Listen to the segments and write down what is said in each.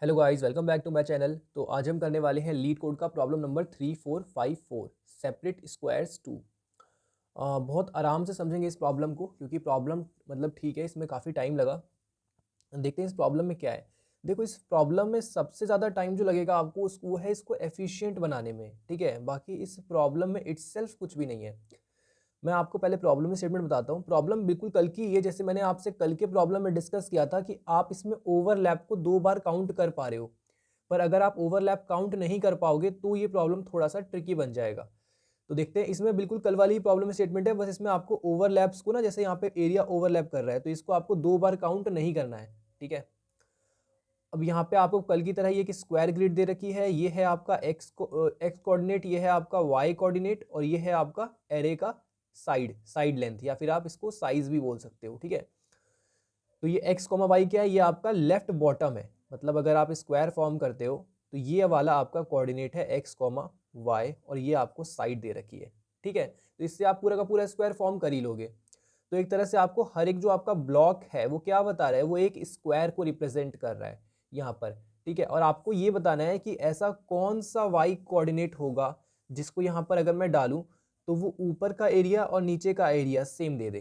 Hello guys, welcome back to my channel. तो आज हम करने वाले हैं लीड कोड का प्रॉब्लम नंबर 3454 सेपरेट स्क्वायर्स 2। बहुत आराम से समझेंगे इस प्रॉब्लम को, क्योंकि प्रॉब्लम मतलब ठीक है, इसमें काफ़ी टाइम लगा। देखते हैं इस प्रॉब्लम में क्या है। देखो, इस प्रॉब्लम में सबसे ज़्यादा टाइम जो लगेगा आपको वो है इसको एफिशिएंट बनाने में। ठीक है, बाकी इस प्रॉब्लम में इटसेल्फ कुछ भी नहीं है। मैं आपको पहले प्रॉब्लम में स्टेटमेंट बताता हूँ। प्रॉब्लम बिल्कुल कल की ही है, जैसे मैंने आपसे कल के प्रॉब्लम में डिस्कस किया था कि आप इसमें ओवरलैप को 2 बार काउंट कर पा रहे हो। पर अगर आप ओवरलैप काउंट नहीं कर पाओगे तो ये प्रॉब्लम थोड़ा सा ट्रिकी बन जाएगा। तो देखते हैं, इसमें बिल्कुल कल वाली ही प्रॉब्लम स्टेटमेंट है, बस इसमें आपको ओवरलैप्स को ना, जैसे यहाँ पे एरिया ओवरलैप कर रहा है तो इसको आपको 2 बार काउंट नहीं करना है। ठीक है, अब यहाँ पे आपको कल की तरह ये कि स्क्वायर ग्रिड दे रखी है, ये है आपका एक्स कोऑर्डिनेट, ये है आपका वाई कोऑर्डिनेट, और ये है आपका एरे का साइड लेंथ, या फिर आप इसको साइज भी बोल सकते हो। ठीक है, तो ये एक्स कॉमा वाई क्या है, ये आपका लेफ्ट बॉटम है। मतलब अगर आप स्क्वायर फॉर्म करते हो तो ये वाला आपका कोऑर्डिनेट है एक्स कॉमा वाई, और ये आपको साइड दे रखी है। ठीक है, तो इससे आप पूरा का पूरा स्क्वायर फॉर्म कर ही लोगे। तो एक तरह से आपको हर एक जो आपका ब्लॉक है वो क्या बता रहा है, वो एक स्क्वायर को रिप्रेजेंट कर रहा है यहाँ पर। ठीक है, और आपको ये बताना है कि ऐसा कौन सा वाई कोऑर्डिनेट होगा जिसको यहाँ पर अगर मैं डालूं तो वो ऊपर का एरिया और नीचे का एरिया सेम दे दे,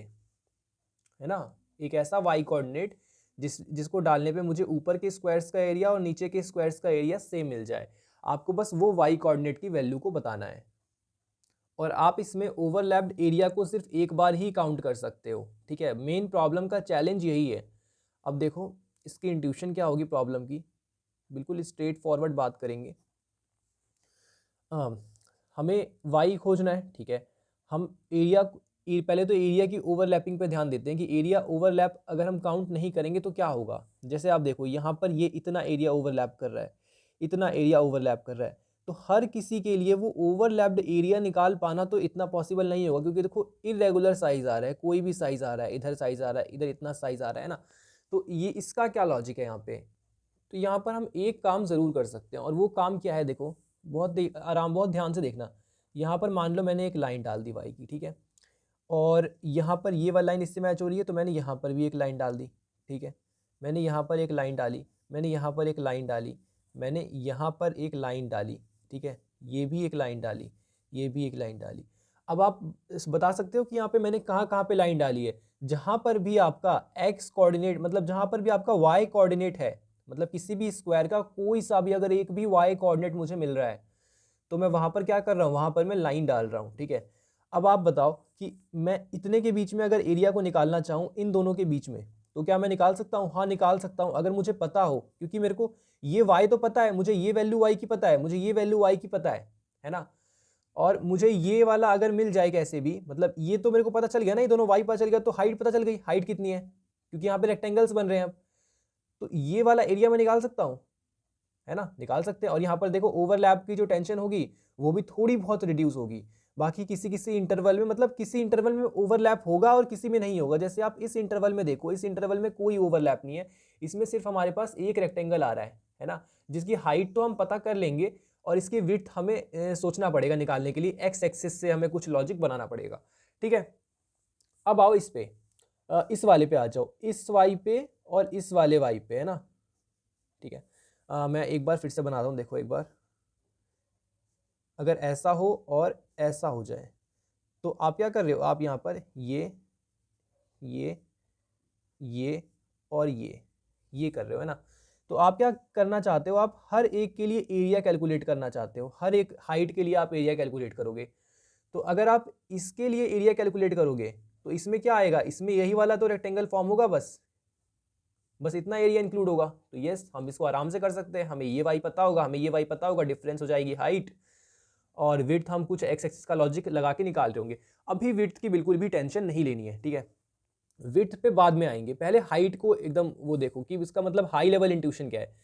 है ना। एक ऐसा वाई कोऑर्डिनेट जिसको डालने पे मुझे ऊपर के स्क्वायर्स का एरिया और नीचे के स्क्वायर्स का एरिया सेम मिल जाए। आपको बस वो वाई कोऑर्डिनेट की वैल्यू को बताना है, और आप इसमें ओवरलैप्ड एरिया को सिर्फ एक बार ही काउंट कर सकते हो। ठीक है, मेन प्रॉब्लम का चैलेंज यही है। अब देखो, इसकी इंट्यूशन क्या होगी प्रॉब्लम की, बिल्कुल स्ट्रेट फॉरवर्ड बात करेंगे। हाँ, हमें वाई खोजना है। ठीक है, हम एरिया पहले तो एरिया की ओवरलैपिंग पे ध्यान देते हैं कि एरिया ओवरलैप अगर हम काउंट नहीं करेंगे तो क्या होगा। जैसे आप देखो, यहाँ पर ये इतना एरिया ओवरलैप कर रहा है, इतना एरिया ओवरलैप कर रहा है, तो हर किसी के लिए वो ओवरलैप्ड एरिया निकाल पाना तो इतना पॉसिबल नहीं होगा, क्योंकि देखो इरेगुलर साइज आ रहा है, कोई भी साइज आ रहा है, इधर साइज आ रहा है, इधर इतना साइज आ रहा है ना। तो ये इसका क्या लॉजिक है यहाँ पे। तो यहाँ पर हम एक काम ज़रूर कर सकते हैं, और वो काम क्या है, देखो बहुत ध्यान से देखना। यहाँ पर मान लो मैंने एक लाइन डाल दी वाई की। ठीक है, और यहाँ पर ये वाली लाइन इससे मैच हो रही है, तो मैंने यहाँ पर भी एक लाइन डाल दी। ठीक है, मैंने यहाँ पर एक लाइन डाली, मैंने यहाँ पर एक लाइन डाली, मैंने यहाँ पर एक लाइन डाली। ठीक है, ये भी एक लाइन डाली, ये भी एक लाइन डाली। अब आप बता सकते हो कि यहाँ पे मैंने कहाँ कहाँ पे लाइन डाली है। जहाँ पर भी आपका एक्स कोऑर्डिनेट, मतलब जहाँ पर भी आपका वाई कोऑर्डिनेट है, मतलब किसी भी स्क्वायर का कोई सा भी अगर एक भी वाई कोऑर्डिनेट मुझे मिल रहा है तो मैं वहां पर क्या कर रहा हूँ, वहां पर मैं लाइन डाल रहा हूँ। ठीक है, अब आप बताओ कि मैं इतने के बीच में अगर एरिया को निकालना चाहूँ इन दोनों के बीच में, तो क्या मैं निकाल सकता हूँ? हाँ, निकाल सकता हूँ, अगर मुझे पता हो। क्योंकि मेरे को ये y तो पता है, मुझे ये वैल्यू y की पता है, मुझे ये वैल्यू y की पता है ना। और मुझे ये वाला अगर मिल जाए कैसे भी, मतलब ये तो मेरे को पता चल गया ना, ये दोनों y पता चल गया, तो हाइट पता चल गई, हाइट कितनी है, क्योंकि यहाँ पे रेक्टेंगल्स बन रहे हैं अब। तो ये वाला एरिया मैं निकाल सकता हूँ, है ना, निकाल सकते हैं। और यहाँ पर देखो ओवरलैप की जो टेंशन होगी वो भी थोड़ी बहुत रिड्यूस होगी। बाकी किसी किसी इंटरवल में, मतलब किसी इंटरवल में ओवरलैप होगा और किसी में नहीं होगा। जैसे आप इस इंटरवल में देखो, इस इंटरवल में कोई ओवरलैप नहीं है, इसमें सिर्फ हमारे पास एक रेक्टेंगल आ रहा है ना, जिसकी हाइट तो हम पता कर लेंगे, और इसकी विड्थ हमें सोचना पड़ेगा निकालने के लिए, एक्स एक्सिस से हमें कुछ लॉजिक बनाना पड़ेगा। ठीक है, अब आओ इस पे, इस वाले पे आ जाओ, इस वाई पे और इस वाले वाई पे, है ना। ठीक है, मैं एक बार फिर से बनाता हूँ, देखो एक बार, अगर ऐसा हो और ऐसा हो जाए तो आप क्या कर रहे हो, आप यहाँ पर ये ये और ये कर रहे हो, है ना। तो आप क्या करना चाहते हो, आप हर एक के लिए एरिया कैलकुलेट करना चाहते हो, हर एक हाइट के लिए आप एरिया कैलकुलेट करोगे। तो अगर आप इसके लिए एरिया कैलकुलेट करोगे तो इसमें क्या आएगा, इसमें यही वाला तो रेक्टेंगल फॉर्म होगा, बस इतना एरिया इंक्लूड होगा। तो यस, हम इसको आराम से कर सकते हैं, हमें ये वाई पता होगा, हमें ये वाई पता होगा, डिफरेंस हो जाएगी हाइट, और विड्थ हम कुछ एक्स एक्सिस का लॉजिक लगा के निकाल रहे होंगे। अभी विड्थ की बिल्कुल भी टेंशन नहीं लेनी है। ठीक है, विड्थ पे बाद में आएंगे, पहले हाइट को एकदम वो देखो कि इसका मतलब हाई लेवल इंट्यूशन क्या है।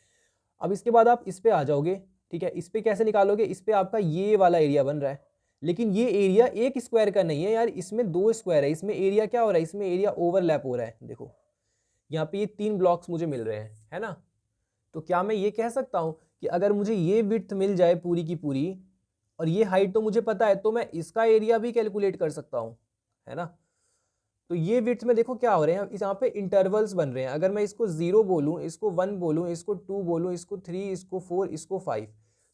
अब इसके बाद आप इस पे आ जाओगे। ठीक है, इस पे कैसे निकालोगे, इस पे आपका ये वाला एरिया बन रहा है, लेकिन ये एरिया एक स्क्वायर का नहीं है यार, इसमें 2 स्क्वायर है। इसमें एरिया क्या हो रहा है, इसमें एरिया ओवरलैप हो रहा है। देखो यहाँ पे ये 3 ब्लॉक्स मुझे मिल रहे हैं, है ना। तो क्या मैं ये कह सकता हूँ कि अगर मुझे ये विड्थ मिल जाए पूरी की पूरी, और ये हाइट तो मुझे पता है, तो मैं इसका एरिया भी कैलकुलेट कर सकता हूँ, है ना। तो ये विड्थ में देखो क्या हो रहे हैं, यहाँ पे इंटरवल्स बन रहे हैं। अगर मैं इसको 0 बोलूँ, इसको 1 बोलूँ, इसको 2 बोलूँ, इसको 3, इसको 4, इसको 5,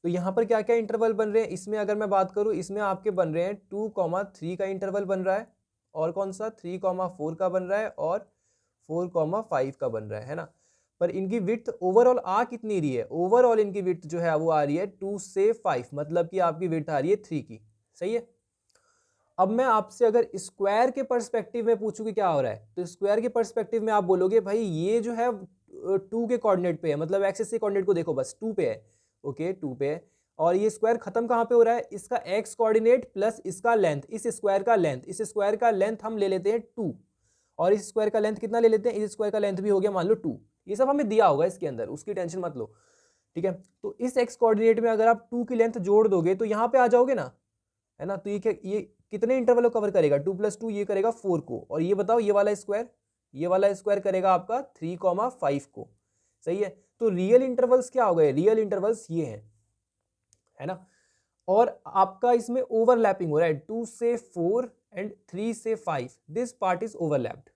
तो यहाँ पर क्या क्या इंटरवल बन रहे हैं। इसमें अगर मैं बात करूँ, इसमें आपके बन रहे हैं 2,3 का इंटरवल बन रहा है, और कौन सा 3,4 का बन रहा है, और 4,5 का बन रहा है ना। पर इनकी विड्थ ओवरऑल आ कितनी रही है, ओवरऑल इनकी विड्थ जो है वो आ रही है 2 से 5, मतलब कि आपकी विड्थ आ रही है 3 की। सही है। अब मैं आपसे अगर स्क्वायर के पर्सपेक्टिव में पूछूं कि क्या हो रहा है, तो स्क्वायर के पर्सपेक्टिव में आप बोलोगे भाई ये जो है 2 के कोऑर्डिनेट पे है, मतलब एक्सिस के कोऑर्डिनेट को देखो बस 2 पे है। ओके 2 पे है, और ये स्क्वायर खत्म कहाँ पे हो रहा है, इसका एक्स कोऑर्डिनेट प्लस इसका लेंथ, इस स्क्वायर का लेंथ, इस स्क्वायर का लेंथ हम ले लेते हैं 2, और इस स्क्वायर का लेंथ कितना ले लेते हैं, इस स्क्वायर का लेंथ भी हो गया मान लो 2। ये सब हमें दिया होगा इसके अंदर, उसकी टेंशन मत लो, ठीक है। तो इस एक्स कोऑर्डिनेट में अगर आप 2 की लेंथ जोड़ दोगे तो यहाँ पे आ जाओगे ना, है ना। तो ये कितने इंटरवल को कवर करेगा, 2 + 2 ये करेगा 4 को, और ये बताओ ये वाला स्क्वायर करेगा आपका 3,5 को। सही है। तो रियल इंटरवल्स क्या हो गए, रियल इंटरवल्स ये हैं, है ना। और आपका इसमें ओवरलैपिंग हो रहा है 2 से 4 एंड 3 से 5, दिस पार्ट इज ओवरलैप्ड।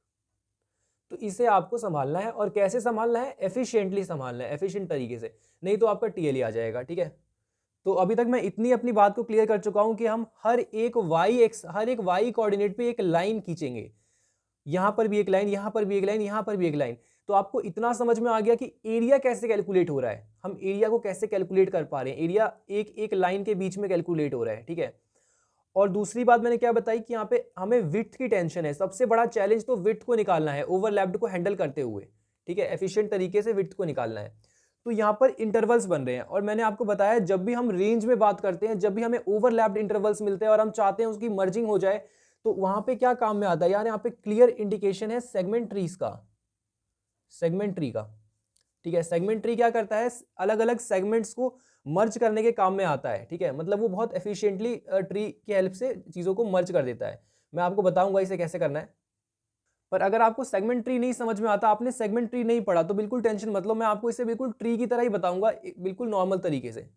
तो इसे आपको संभालना है, और कैसे संभालना है, एफिशिएंटली संभालना है, एफिशिएंट तरीके से, नहीं तो आपका टीएलई आ जाएगा। ठीक है। तो अभी तक मैं इतनी अपनी बात को क्लियर कर चुका हूं कि हम हर एक वाई कोऑर्डिनेट पे एक लाइन खींचेंगे, यहां पर भी एक लाइन, यहां पर भी एक लाइन, यहां पर भी एक लाइन। तो आपको इतना समझ में आ गया कि एरिया कैसे कैलकुलेट हो रहा है, हम एरिया को कैसे कैलकुलेट कर पा रहे हैं, एरिया एक एक लाइन के बीच में कैलकुलेट हो रहा है। ठीक है। और दूसरी बात मैंने क्या बताई कि यहाँ पे हमें विड्थ की टेंशन है, सबसे बड़ा चैलेंज तो विड्थ को निकालना है, ओवरलैप्ड को हैंडल करते हुए। ठीक है। एफिशिएंट तरीके से विड्थ को निकालना है। तो यहाँ पर इंटरवल्स बन रहे हैं, और मैंने आपको बताया जब भी हम रेंज में बात करते हैं, जब भी हमें ओवरलैप्ड इंटरवल्स मिलते हैं और हम चाहते हैं उसकी मर्जिंग हो जाए, तो वहां पे क्या काम में आता है यार, यहाँ पे क्लियर इंडिकेशन है सेगमेंट ट्रीज का, सेगमेंट ट्री का। ठीक है। सेगमेंट ट्री क्या करता है, अलग अलग सेगमेंट्स को मर्ज करने के काम में आता है। ठीक है। मतलब वो बहुत एफिशिएंटली ट्री की हेल्प से चीज़ों को मर्ज कर देता है। मैं आपको बताऊंगा इसे कैसे करना है। पर अगर आपको सेगमेंट ट्री नहीं समझ में आता, आपने सेगमेंट ट्री नहीं पढ़ा, तो बिल्कुल टेंशन मत लो, मैं आपको इसे बिल्कुल ट्री की तरह ही बताऊंगा, बिल्कुल नॉर्मल तरीके से।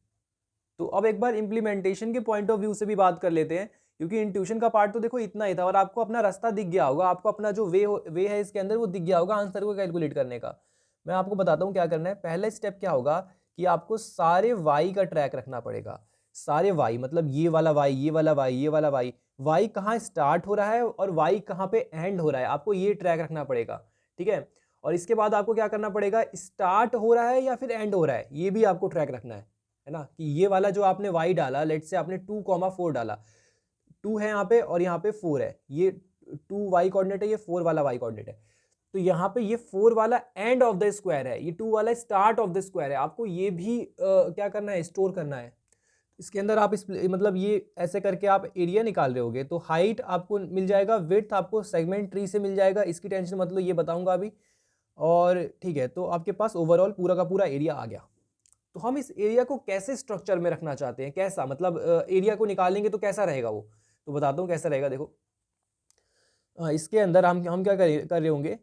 तो अब एक बार इंप्लीमेंटेशन के पॉइंट ऑफ व्यू से भी बात कर लेते हैं, क्योंकि इंट्यूशन का पार्ट तो देखो इतना ही था, और आपको अपना रास्ता दिख गया होगा, आपको अपना जो वे है इसके अंदर वो दिख गया होगा आंसर को कैलकुलेट करने का। मैं आपको बताता हूँ क्या करना है। पहला स्टेप क्या होगा कि आपको सारे वाई का ट्रैक रखना पड़ेगा। सारे वाई मतलब ये वाला वाई, ये वाला वाई, ये वाला वाई, वाई कहाँ स्टार्ट हो रहा है और वाई कहाँ पे एंड हो रहा है, आपको ये ट्रैक रखना पड़ेगा। ठीक है। और इसके बाद आपको क्या करना पड़ेगा, स्टार्ट हो रहा है या फिर एंड हो रहा है, ये भी आपको ट्रैक रखना है ना। कि ये वाला जो आपने y डाला, लेट से आपने 2,4 डाला, 2 है यहाँ पे और यहाँ पे 4 है, ये 2 y कोऑर्डिनेट है, ये 4 वाला y कोऑर्डिनेट है। तो यहाँ पे ये 4 वाला एंड ऑफ द स्क्वायर है, ये 2 वाला स्टार्ट ऑफ द स्क्वायर है। आपको ये भी क्या करना है, स्टोर करना है इसके अंदर। आप मतलब ये ऐसे करके आप एरिया निकाल रहे होगे, तो हाइट आपको मिल जाएगा, विड्थ आपको सेगमेंट ट्री से मिल जाएगा, इसकी टेंशन मतलब ये बताऊंगा अभी। और ठीक है, तो आपके पास ओवरऑल पूरा का पूरा एरिया आ गया। तो हम इस एरिया को कैसे स्ट्रक्चर में रखना चाहते हैं, कैसा मतलब एरिया को निकालेंगे तो कैसा रहेगा वो, तो बताता हूँ कैसा रहेगा। देखो इसके अंदर हम क्या कर रहे होंगे,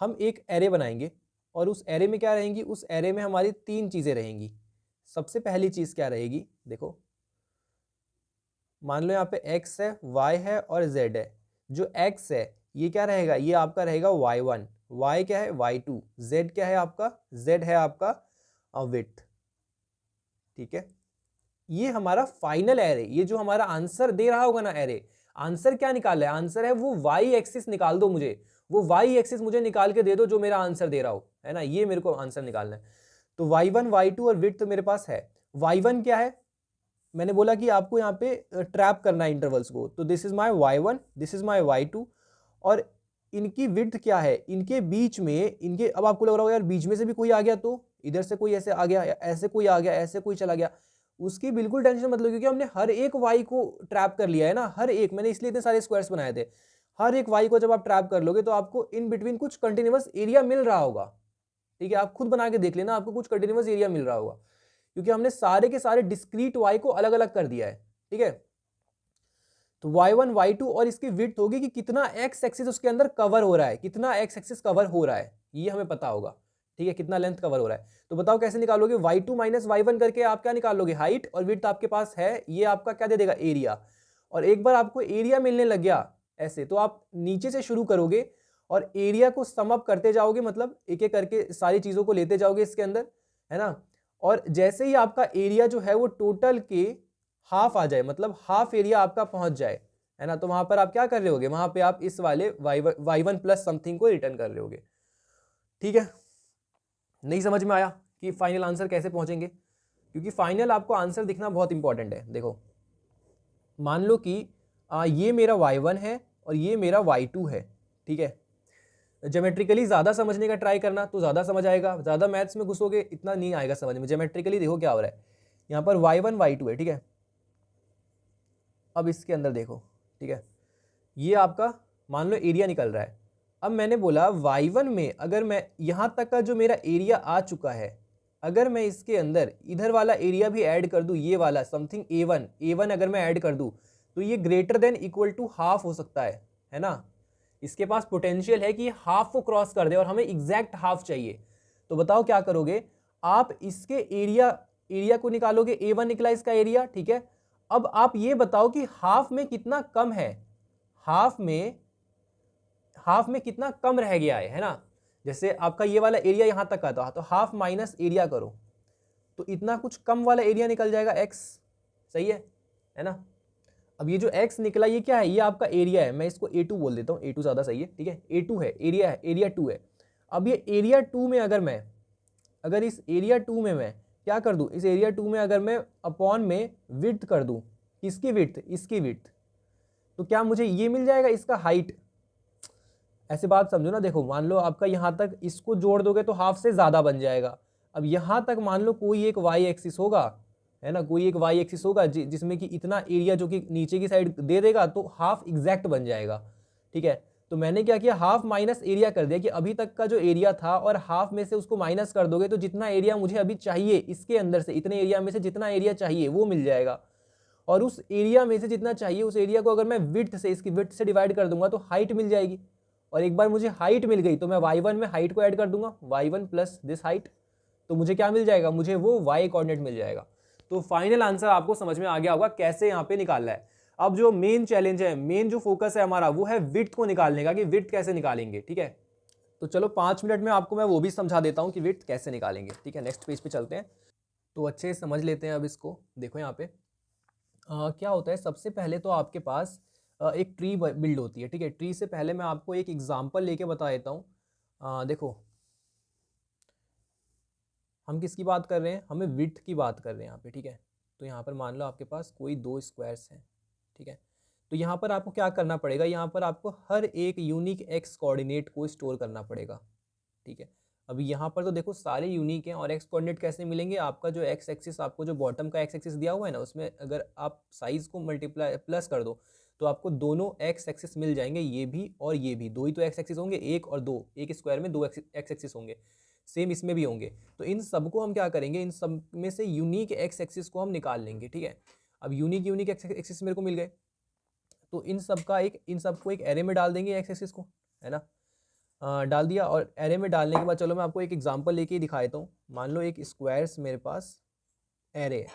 हम एक एरे बनाएंगे, और उस एरे में क्या रहेंगी, उस एरे में हमारी 3 चीज़ें रहेंगी। सबसे पहली चीज़ क्या रहेगी, देखो मान लो यहाँ पे x है, y है और z है। जो x है ये क्या रहेगा, ये आपका रहेगा y1, y क्या है y2, z क्या है आपका, z है आपका विड्थ। ठीक है। ये हमारा फाइनल एरे, ये जो हमारा आंसर दे रहा होगा ना एरे, आंसर क्या निकाला है, आंसर है वो वाई एक्सिस निकाल दो मुझे, वो वाई एक्सिस मुझे निकाल के दे दो जो मेरा आंसर दे रहा हो, है ना। ये मेरे को आंसर निकालना है। तो y1 y2 और विड्थ तो मेरे पास है। y1 क्या है, मैंने बोला कि आपको यहाँ पे ट्रैप करना है इंटरवल्स को, तो this is my y1, this is my y2, और इनकी विड्थ क्या है, इनके बीच में इनके, अब आपको लग रहा होगा यार बीच में से भी कोई आ गया, तो इधर से कोई ऐसे आ गया, ऐसे कोई आ गया, ऐसे कोई चला गया, उसकी बिल्कुल टेंशन मत लो, क्योंकि हमने हर एक वाई को ट्रैप कर लिया है ना, हर एक, मैंने इसलिए इतने सारे स्क्वायर्स बनाए थे। हर एक वाई को जब आप ट्रैप कर लोगे तो आपको इन बिटवीन कुछ कंटिन्यूअस एरिया मिल रहा होगा। ठीक है। आप खुद बना के देख लेना, आपको कुछ कंटिन्यूअस एरिया मिल रहा होगा, क्योंकि हमने सारे के सारे डिस्क्रीट वाई को अलग अलग कर दिया है। ठीक है। तो y1 y2 और इसकी विड्थ होगी कि कितना x एक्सिस उसके अंदर कवर हो रहा है, कितना x एक्सिस कवर हो रहा है, ये हमें पता होगा। ठीक है। कितना लेंथ कवर हो रहा है, तो बताओ कैसे निकालोगे, y2 माइनस y1 करके आप क्या निकालोगे, हाइट, और विड्थ आपके पास है, ये आपका क्या दे देगा, एरिया। और एक बार आपको एरिया मिलने लग गया ऐसे। तो आप नीचे से शुरू करोगे और एरिया को सम अप करते जाओगे, मतलब एक एक करके सारी चीज़ों को लेते जाओगे इसके अंदर, है ना। और जैसे ही आपका एरिया जो है वो टोटल के हाफ आ जाए, मतलब हाफ एरिया आपका पहुंच जाए, है ना, तो वहां पर आप क्या कर रहे होगे, वहां पे आप इस वाले y1 प्लस समथिंग को रिटर्न कर रहे होगे। ठीक है, नहीं समझ में आया कि फाइनल आंसर कैसे पहुंचेंगे? क्योंकि फाइनल आपको आंसर दिखना बहुत इंपॉर्टेंट है। देखो मान लो कि ये मेरा y1 है और ये मेरा y2 है। ठीक है, ज्योमेट्रिकली ज़्यादा समझने का ट्राई करना तो ज़्यादा समझ आएगा, ज़्यादा मैथ्स में घुसोगे इतना नहीं आएगा समझ में। ज्योमेट्रिकली देखो क्या हो रहा है, यहाँ पर y1 y2 है। ठीक है, अब इसके अंदर देखो, ठीक है, ये आपका मान लो एरिया निकल रहा है। अब मैंने बोला y1 में अगर मैं यहाँ तक का जो मेरा एरिया आ चुका है, अगर मैं इसके अंदर इधर वाला एरिया भी ऐड कर दूँ, ये वाला समथिंग a1 अगर मैं ऐड कर दूँ तो ये greater than equal to half हो सकता है ना। इसके पास पोटेंशियल है कि हाफ को क्रॉस कर दे और हमें एग्जैक्ट हाफ चाहिए। तो बताओ क्या करोगे आप, इसके एरिया को निकालोगे, a1 निकला इसका एरिया। ठीक है, अब आप ये बताओ कि हाफ में कितना कम है, हाफ में कितना कम रह गया है ना। जैसे आपका ये वाला एरिया यहां तक का था, तो हाफ माइनस एरिया करो तो इतना कुछ कम वाला एरिया निकल जाएगा x। सही है ना। अब ये जो x निकला ये क्या है, ये आपका एरिया है, मैं इसको a2 बोल देता हूँ, a2 ज़्यादा सही है। ठीक है, a2 है, एरिया 2 है। अब ये एरिया 2 में अगर इस एरिया 2 में मैं क्या कर दूं, इस एरिया 2 में अगर मैं अपॉन में विड्थ कर दूं, किसकी विड्थ, इसकी विड्थ, तो क्या मुझे ये मिल जाएगा इसका हाइट। ऐसे बात समझो ना, देखो मान लो आपका यहाँ तक इसको जोड़ दोगे तो हाफ से ज़्यादा बन जाएगा। अब यहाँ तक मान लो कोई एक वाई एक्सिस होगा, है ना, कोई एक वाई एक्सिस होगा जिसमें कि इतना एरिया जो कि नीचे की साइड दे देगा तो हाफ एग्जैक्ट बन जाएगा। ठीक है, तो मैंने क्या किया, हाफ माइनस एरिया कर दिया कि अभी तक का जो एरिया था और हाफ में से उसको माइनस कर दोगे तो जितना एरिया मुझे अभी चाहिए इसके अंदर से, इतने एरिया में से जितना एरिया चाहिए वो मिल जाएगा। और उस एरिया में से जितना चाहिए उस एरिया को अगर मैं विड्थ से, इसकी विड्थ से डिवाइड कर दूंगा तो हाइट मिल जाएगी। और एक बार मुझे हाइट मिल गई तो मैं y1 में हाइट को ऐड कर दूंगा, y1 प्लस दिस हाइट, तो मुझे क्या मिल जाएगा, मुझे वो y कोऑर्डिनेट मिल जाएगा। तो फाइनल आंसर आपको समझ में आ गया होगा कैसे यहाँ पे निकालना है। अब जो मेन चैलेंज है, मेन जो फोकस है हमारा वो है विड्थ को निकालने का, कि विड्थ कैसे निकालेंगे। ठीक है, तो चलो 5 मिनट में आपको मैं वो भी समझा देता हूँ कि विड्थ कैसे निकालेंगे। ठीक है, नेक्स्ट पेज पे चलते हैं तो अच्छे से समझ लेते हैं। अब इसको देखो यहाँ पे क्या होता है, सबसे पहले तो आपके पास एक ट्री बिल्ड होती है। ठीक है, ट्री से पहले मैं आपको एक एग्जांपल लेके बता देता हूँ। देखो हम किसकी बात कर रहे हैं, हमें विड्थ की बात कर रहे हैं यहाँ पे। ठीक है, तो यहाँ पर मान लो आपके पास कोई 2 स्क्वायर्स हैं। ठीक है, तो यहाँ पर आपको क्या करना पड़ेगा, यहाँ पर आपको हर एक यूनिक एक्स कोऑर्डिनेट को स्टोर करना पड़ेगा। ठीक है, अभी यहाँ पर तो देखो सारे यूनिक हैं और एक्स कोऑर्डिनेट कैसे मिलेंगे, आपका जो एक्स एक्सिस, आपको जो बॉटम का एक्स एक्सिस दिया हुआ है ना, उसमें अगर आप साइज को मल्टीप्लाई प्लस कर दो तो आपको दोनों एक्स एक्सिस मिल जाएंगे, ये भी और ये भी। दो ही तो एक्स एक्सिस होंगे, एक और दो, एक स्क्वायर में दो एक्स एक्सिस होंगे, सेम इसमें भी होंगे। तो इन सबको हम क्या करेंगे, इन सब में से यूनिक एक्स एक्सिस को हम निकाल लेंगे। ठीक है, अब यूनिक एक्स एक्सिस मेरे को मिल गए तो इन सबको एक एरे में डाल देंगे एक्स एक्सिस को, है ना। डाल दिया, और एरे में डालने के बाद चलो मैं आपको एक एग्जांपल लेके दिखा देता हूँ। मान लो एक स्क्वायर्स मेरे पास एरे है।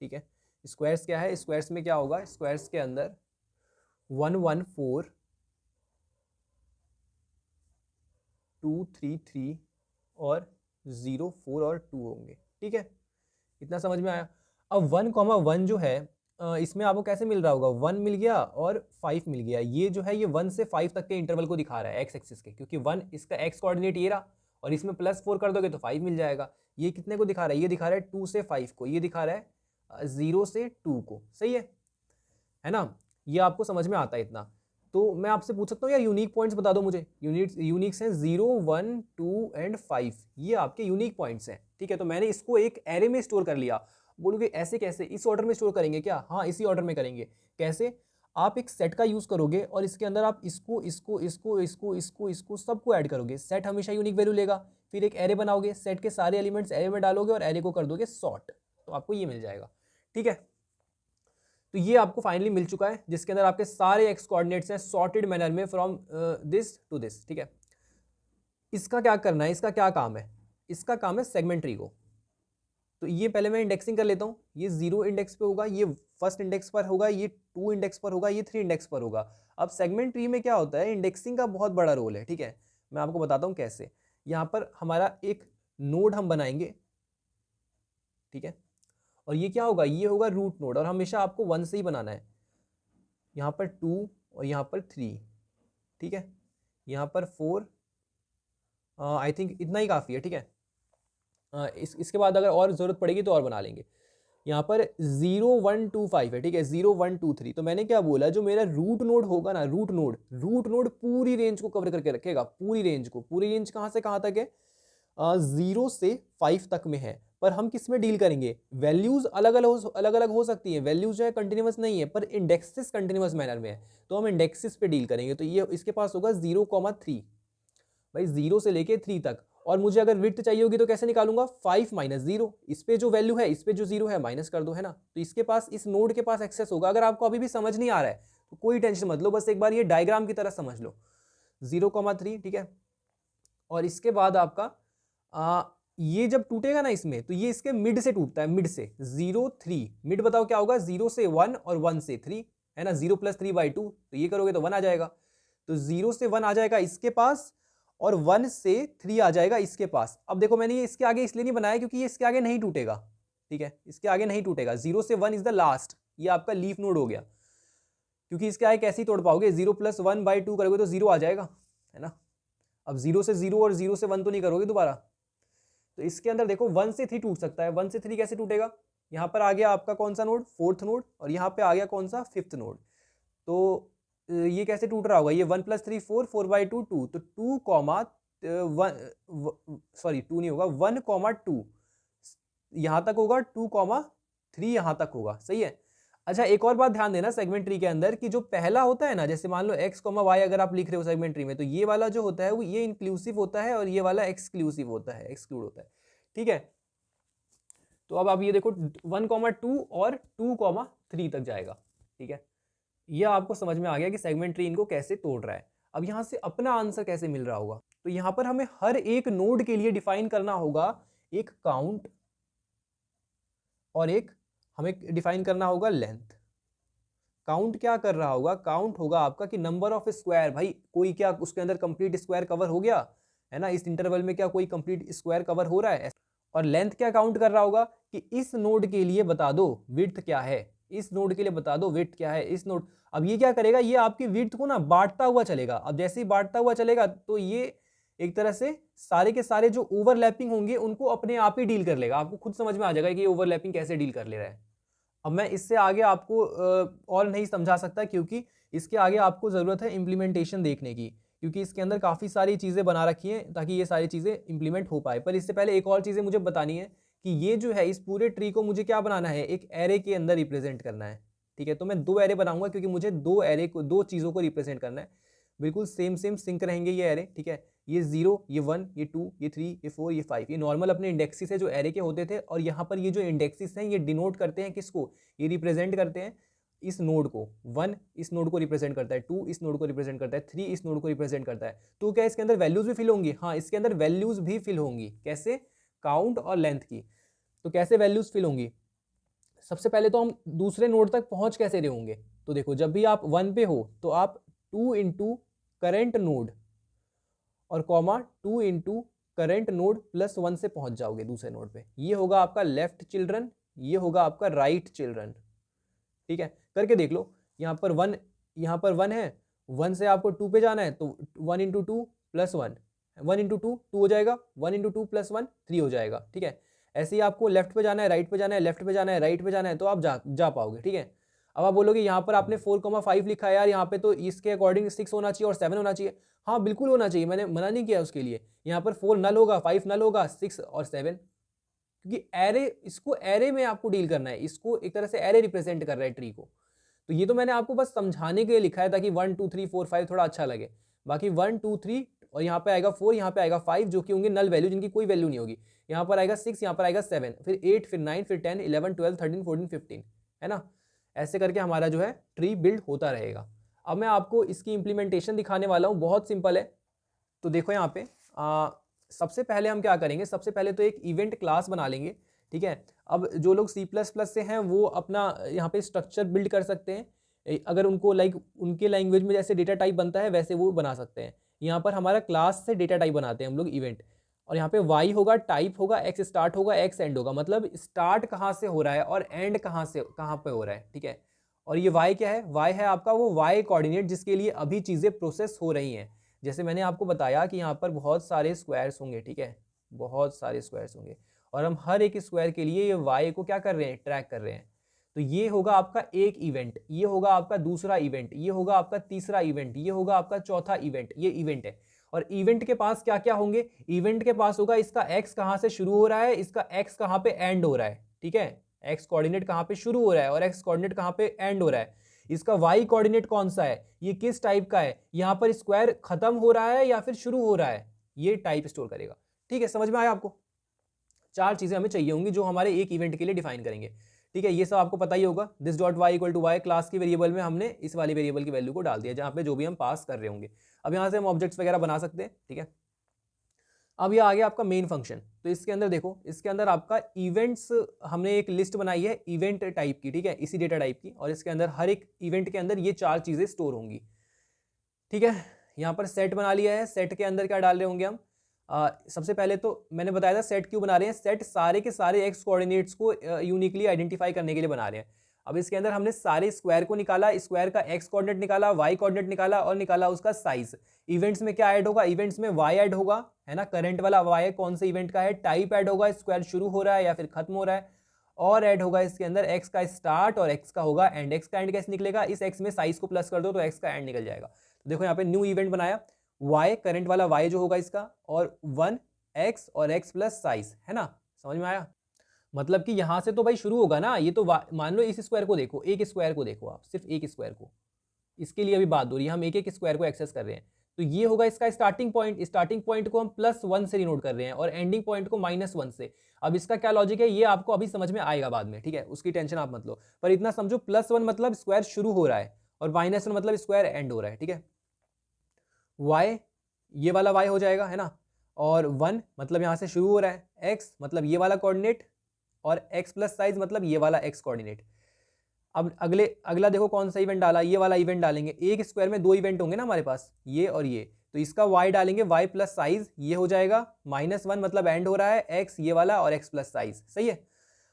ठीक है, स्क्वायर्स क्या है, स्क्वायर्स में क्या होगा, स्क्वायर्स के अंदर 1 1 4 2 3 3 और 0 4 और 2 होंगे। ठीक है, इतना समझ में आया। अब 1,1 जो है इसमें आपको कैसे मिल रहा होगा, 1 मिल गया और 5 मिल गया। ये जो है ये 1 से 5 तक के इंटरवल को दिखा रहा है एक्स एक्सिस के, क्योंकि 1 इसका एक्स कोऑर्डिनेट ये रहा और इसमें +4 कर दोगे तो 5 मिल जाएगा। ये कितने को दिखा रहा है, ये दिखा रहा है 2 से 5 को, ये दिखा रहा है 0 से 2 को। सही है ना, ये आपको समझ में आता है इतना। तो मैं आपसे पूछ सकता हूँ यार यूनिक पॉइंट्स बता दो मुझे। यूनिक्स हैं 0 1 2 एंड 5, ये आपके यूनिक पॉइंट्स हैं। ठीक है, तो मैंने इसको एक एरे में स्टोर कर लिया। बोलोगे ऐसे कैसे, इस ऑर्डर में स्टोर करेंगे क्या, हाँ इसी ऑर्डर में करेंगे। कैसे, आप एक सेट का यूज करोगे और इसके अंदर आप इसको सबको ऐड करोगे। सेट हमेशा यूनिक वैल्यू लेगा, फिर एक एरे बनाओगे, सेट के सारे एलिमेंट्स एरे में डालोगे और एरे को कर दोगे सॉर्ट, तो आपको ये मिल जाएगा। ठीक है, तो ये आपको फाइनली मिल चुका है जिसके अंदर आपके सारे एक्स कोऑर्डिनेट्स हैं सॉर्टेड मैनर में फ्रॉम दिस टू दिस। ठीक है, इसका क्या करना है, इसका क्या काम है, इसका काम है सेगमेंट ट्री को। तो ये पहले मैं इंडेक्सिंग कर लेता हूँ। ये 0 इंडेक्स पे होगा, ये फर्स्ट इंडेक्स पर होगा, ये 2 इंडेक्स पर होगा, ये 3 इंडेक्स पर होगा। अब सेगमेंट ट्री में क्या होता है, इंडेक्सिंग का बहुत बड़ा रोल है, ठीक है। मैं आपको बताता हूँ कैसे। यहाँ पर हमारा एक नोड हम बनाएंगे, ठीक है, और ये क्या होगा, ये होगा रूट नोड, और हमेशा आपको 1 से ही बनाना है। यहाँ पर 2 और यहाँ पर 3, ठीक है, यहाँ पर 4, आई थिंक इतना ही काफ़ी है, ठीक है। इसके बाद अगर और ज़रूरत पड़ेगी तो और बना लेंगे। यहाँ पर 0 1 2 5 है, ठीक है, 0 1 2 3। तो मैंने क्या बोला, जो मेरा रूट नोड होगा ना, रूट नोड पूरी रेंज को कवर करके रखेगा, पूरी रेंज को। पूरी रेंज कहाँ से कहाँ तक है, 0 से 5 तक में है। पर हम किस में डील करेंगे, वैल्यूज अलग अलग हो सकती है, वैल्यूज जो है कंटिन्यूस नहीं है, पर इंडेक्सेस कंटिन्यूस मैनर में है, तो हम इंडेक्सेस पे डील करेंगे। तो ये इसके पास होगा 0,3, भाई 0 से लेके 3 तक। और मुझे अगर विड्थ चाहिए होगी तो कैसे निकालूंगा, 5 माइनस 0, इस पे जो वैल्यू है, इस पे जो 0 है माइनस कर दो, है ना। तो इसके पास, इस नोड के पास एक्सेस होगा। अगर आपको अभी भी समझ नहीं आ रहा है तो कोई टेंशन मत लो, बस एक बार ये डायग्राम की तरह समझ लो, 0,3, ठीक है। और इसके बाद आपका ये जब टूटेगा ना इसमें, तो ये इसके मिड से टूटता है, मिड से 0 3, मिड बताओ क्या होगा, 0 से 1 और 1 से 3, है ना। 0 + 3/2, तो ये करोगे तो 1 आ जाएगा। तो 0 से 1 आ जाएगा इसके पास, और 1 से 3 आ जाएगा इसके पास। अब देखो मैंने ये इसके आगे इसलिए नहीं बनाया क्योंकि ये इसके आगे नहीं टूटेगा, ठीक है, इसके आगे नहीं टूटेगा। 0 से 1 इज द लास्ट, ये आपका लीफ नोड हो गया, क्योंकि इसके आगे कैसे ही तोड़ पाओगे, 0 + 1/2 करोगे तो 0 आ जाएगा, है ना। अब 0 से 0 और 0 से 1 तो नहीं करोगे दोबारा। तो इसके अंदर देखो 1 से 3 टूट सकता है। 1 से 3 कैसे टूटेगा, यहाँ पर आ गया आपका कौन सा नोड, 4th नोड, और यहाँ पे आ गया कौन सा, 5th नोड। तो ये कैसे टूट रहा होगा, ये 1 + 3 4, 4/2 2, तो 2, 2 नहीं होगा, 1,2 यहाँ तक होगा, 2,3 यहाँ तक होगा, सही है। अच्छा, एक और बात ध्यान देना सेगमेंट ट्री के अंदर, कि जो पहला होता है ना, जैसे मान लो x, y अगर आप लिख रहे हो सेगमेंट ट्री में, तो ये वाला जो होता है वो ये इंक्लूसिव होता है, और ये वाला एक्सक्लूसिव होता है, एक्सक्लूड होता है, ठीक है। तो अब आप ये देखो 1,2 और 2,3 तक जाएगा, ठीक है। यह आपको समझ में आ गया कि सेगमेंट ट्री इनको कैसे तोड़ रहा है। अब यहां से अपना आंसर कैसे मिल रहा होगा, तो यहां पर हमें हर एक नोड के लिए डिफाइन करना होगा एक काउंट, और एक हमें डिफाइन करना होगा लेंथ। काउंट क्या कर रहा होगा, काउंट होगा आपका कि नंबर ऑफ स्क्वायर, भाई कोई क्या उसके अंदर कंप्लीट स्क्वायर कवर हो गया, है ना, इस इंटरवल में क्या कोई कंप्लीट स्क्वायर कवर हो रहा है। और लेंथ क्या काउंट कर रहा होगा कि इस नोड के लिए बता दो विड्थ क्या है, इस नोड के लिए बता दो विड्थ क्या है, इस नोड। अब ये क्या करेगा, ये आपकी विड्थ को ना बांटता हुआ चलेगा। अब जैसे ही बांटता हुआ चलेगा तो ये एक तरह से सारे के सारे जो ओवरलैपिंग होंगे उनको अपने आप ही डील कर लेगा। आपको खुद समझ में आ जाएगा कि ये ओवरलैपिंग कैसे डील कर ले रहा है। अब मैं इससे आगे आपको और नहीं समझा सकता, क्योंकि इसके आगे आपको ज़रूरत है इम्प्लीमेंटेशन देखने की, क्योंकि इसके अंदर काफ़ी सारी चीज़ें बना रखी हैं ताकि ये सारी चीज़ें इंप्लीमेंट हो पाए। पर इससे पहले एक और चीज़ें मुझे बतानी है कि ये जो है, इस पूरे ट्री को मुझे क्या बनाना है, एक एरे के अंदर रिप्रेजेंट करना है, ठीक है। तो मैं 2 एरे बनाऊंगा, क्योंकि मुझे 2 एरे को, 2 चीज़ों को रिप्रेजेंट करना है। बिल्कुल सेम सिंक रहेंगे ये एरे, ठीक है। ये 0, ये 1, ये 2, ये 3, ये 4, ये 5, ये नॉर्मल अपने इंडेक्सिस है जो एरे के होते थे। और यहाँ पर ये जो इंडेक्सिस हैं ये डिनोट करते हैं किसको, ये रिप्रेजेंट करते हैं इस नोड को। 1 इस नोड को रिप्रेजेंट करता है, 2 इस नोड को रिप्रेजेंट करता है, 3 इस नोड को रिप्रेजेंट करता है। तो क्या इसके अंदर वैल्यूज भी फिल होंगी, हाँ इसके अंदर वैल्यूज भी फिल होंगी। कैसे, काउंट और लेंथ की। तो कैसे वैल्यूज फिल होंगी, सबसे पहले तो हम दूसरे नोड तक पहुंच कैसे रहे होंगे। तो देखो जब भी आप 1 पे हो तो आप 2 इंटू करेंट नोड और comma 2 into current node plus 1 से पहुंच जाओगे दूसरे नोड पे। ये होगा आपका लेफ्ट चिल्ड्रन, ये होगा आपका राइट चिल्ड्रन, ठीक है। करके देख लो, यहाँ पर 1 है, 1 से आपको 2 पे जाना है, तो 1 इंटू 2 प्लस 1, 1 इंटू 2 2 हो जाएगा, 1 इंटू 2 प्लस 1 3 हो जाएगा, ठीक है। ऐसे ही आपको लेफ्ट पे जाना है, राइट पे जाना है, लेफ्ट पे जाना है, राइट पे जाना है, तो आप जा पाओगे, ठीक है। अब आप बोलोगे यहाँ पर आपने 4,5 लिखा है यार, यहाँ पे तो इसके अकॉर्डिंग 6 होना चाहिए और 7 होना चाहिए। हाँ बिल्कुल होना चाहिए, मैंने मना नहीं किया उसके लिए। यहाँ पर 4 नल होगा, 5 नल होगा, 6 और 7, क्योंकि एरे, इसको एरे में आपको डील करना है, इसको एक तरह से एरे रिप्रेजेंट कर रहा है ट्री को। तो ये तो मैंने आपको बस समझाने के लिए लिखा है ताकि 1 2 3 4 5 थोड़ा अच्छा लगे। बाकी 1 2 3 और यहाँ पे आएगा 4, यहाँ पे आएगा 5 जो कि होंगे नल वैल्यू, जिनकी कोई वैल्यू नहीं होगी। यहाँ पर आएगा 6, यहाँ पर आएगा 7, फिर 8, फिर 9, फिर 10, 11, 12, 13, 14, 15, है ना। ऐसे करके हमारा जो है ट्री बिल्ड होता रहेगा। अब मैं आपको इसकी इंप्लीमेंटेशन दिखाने वाला हूँ, बहुत सिंपल है। तो देखो यहाँ पे सबसे पहले हम क्या करेंगे, सबसे पहले तो एक इवेंट क्लास बना लेंगे, ठीक है। अब जो लोग C++ से हैं वो अपना यहाँ पे स्ट्रक्चर बिल्ड कर सकते हैं। अगर उनको लाइक उनके लैंग्वेज में जैसे डेटा टाइप बनता है वैसे वो बना सकते हैं। यहाँ पर हमारा क्लास से डेटा टाइप बनाते हैं हम लोग इवेंट, और यहाँ पे वाई होगा, टाइप होगा, एक्स स्टार्ट होगा, एक्स एंड होगा, मतलब स्टार्ट कहाँ से हो रहा है और एंड कहाँ पे हो रहा है, ठीक है। और ये वाई क्या है, वाई है आपका वो वाई कोऑर्डिनेट जिसके लिए अभी चीज़ें प्रोसेस हो रही हैं। जैसे मैंने आपको बताया कि यहाँ पर बहुत सारे स्क्वायर्स होंगे, ठीक है, बहुत सारे स्क्वायर्स होंगे, और हम हर एक स्क्वायर के लिए ये वाई को क्या कर रहे हैं, ट्रैक कर रहे हैं। तो ये होगा आपका एक इवेंट, ये होगा आपका दूसरा इवेंट, ये होगा आपका तीसरा इवेंट, ये होगा आपका चौथा इवेंट, ये इवेंट है। और इवेंट के पास क्या क्या होंगे, इवेंट के पास होगा इसका एक्स कहाँ से शुरू हो रहा है, इसका एक्स कहाँ पे एंड हो रहा है, ठीक है, एक्स कोऑर्डिनेट कहाँ पे शुरू हो रहा है और एक्स कोऑर्डिनेट कहाँ पे एंड हो रहा है, इसका वाई कोऑर्डिनेट कौन सा है, ये किस टाइप का है, यहाँ पर स्क्वायर खत्म हो रहा है या फिर शुरू हो रहा है, ये टाइप स्टोर करेगा। ठीक है, समझ में आया आपको? चार चीजें हमें चाहिए होंगी जो हमारे एक इवेंट के लिए डिफाइन करेंगे। ठीक है, ये सब आपको पता ही होगा। This dot Y equal to Y, class की वेरिएबल में हमने इस वाली वेरिएबल की वैल्यू को डाल दिया जहां पे जो भी हम पास कर रहे होंगे। अब यहाँ से हम ऑब्जेक्ट्स वगैरह बना सकते हैं, ठीक है। अब ये आ गया आपका मेन फंक्शन। तो इसके अंदर देखो, इसके अंदर आपका इवेंट्स, हमने एक लिस्ट बनाई है इवेंट टाइप की, ठीक है, इसी डेटा टाइप की, और इसके अंदर हर एक इवेंट के अंदर ये चार चीजें स्टोर होंगी। ठीक है, यहाँ पर सेट बना लिया है। सेट के अंदर क्या डाल रहे होंगे हम, सबसे पहले तो मैंने बताया था सेट क्यों बना रहे हैं, सेट सारे के सारे एक्स कोऑर्डिनेट्स को यूनिकली आइडेंटिफाई करने के लिए बना रहे हैं। अब इसके अंदर हमने सारे स्क्वायर को निकाला, स्क्वायर का एक्स कोऑर्डिनेट निकाला, वाई कोऑर्डिनेट निकाला और निकाला उसका साइज। इवेंट्स में क्या ऐड होगा, इवेंट्स में वाई ऐड होगा, है ना, करंट वाला वाई कौन से इवेंट का है, टाइप ऐड होगा, स्क्वायर शुरू हो रहा है या फिर खत्म हो रहा है, और ऐड होगा इसके अंदर एक्स का स्टार्ट और एक्स का होगा एंड। एक्स का एंड कैसे निकलेगा, इस एक्स में साइज को प्लस कर दो तो एक्स का एंड निकल जाएगा। तो देखो यहाँ पे न्यू इवेंट बनाया, वाई करंट वाला वाई जो होगा इसका, और 1 एक्स और एक्स प्लस साइज, है ना, समझ में आया? मतलब कि यहां से तो भाई शुरू होगा ना, ये तो मान लो इस स्क्वायर को देखो, एक स्क्वायर को देखो आप, सिर्फ एक स्क्वायर को, इसके लिए अभी बात हो रही है, हम एक एक स्क्वायर को एक्सेस कर रहे हैं। तो ये होगा इसका स्टार्टिंग पॉइंट, स्टार्टिंग पॉइंट को हम +1 से डिनोट कर रहे हैं और एंडिंग पॉइंट को -1 से। अब इसका क्या लॉजिक है ये आपको अभी समझ में आएगा बाद में, ठीक है, उसकी टेंशन आप मत लो, पर इतना समझो +1 मतलब स्क्वायर शुरू हो रहा है और -1 मतलब स्क्वायर एंड हो रहा है, ठीक है। वाई, ये वाला वाई हो जाएगा, है ना, और 1 मतलब यहाँ से शुरू हो रहा है, एक्स मतलब ये वाला कोऑर्डिनेट, और एक्स प्लस साइज मतलब ये वाला एक्स कोऑर्डिनेट। अब अगला देखो कौन सा इवेंट डाला, ये वाला इवेंट डालेंगे। एक स्क्वायर में दो इवेंट होंगे ना हमारे पास, ये और ये, तो इसका y डालेंगे, y प्लस साइज, ये हो जाएगा -1 मतलब एंड हो रहा है, x ये वाला और x प्लस साइज, सही है।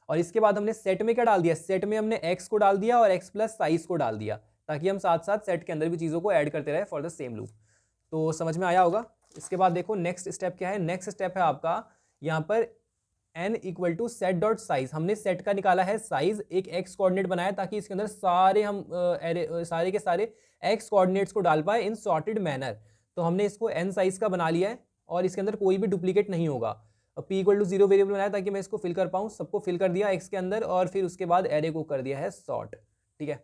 और इसके बाद हमने सेट में क्या डाल दिया, सेट में हमने x को डाल दिया और x प्लस साइज को डाल दिया, ताकि हम साथ साथ सेट के अंदर भी चीज़ों को ऐड करते रहे फॉर द सेम लूप। तो समझ में आया होगा। इसके बाद देखो नेक्स्ट स्टेप क्या है, नेक्स्ट स्टेप है आपका यहाँ पर n equal to set dot size. हमने सेट का निकाला है साइज, एक एक्स कोऑर्डिनेट बनाया ताकि इसके अंदर सारे हम सारे के सारे एक्स कोऑर्डिनेट्स को डाल पाए इन सॉर्टेड मैनर। तो हमने इसको n साइज का बना लिया है और इसके अंदर कोई भी डुप्लीकेट नहीं होगा। p इक्वल टू 0 वेरिएबल बनाया ताकि मैं इसको फिल कर पाऊँ, सबको फिल कर दिया एक्स के अंदर, और फिर उसके बाद एरे को कर दिया है सॉर्ट, ठीक है।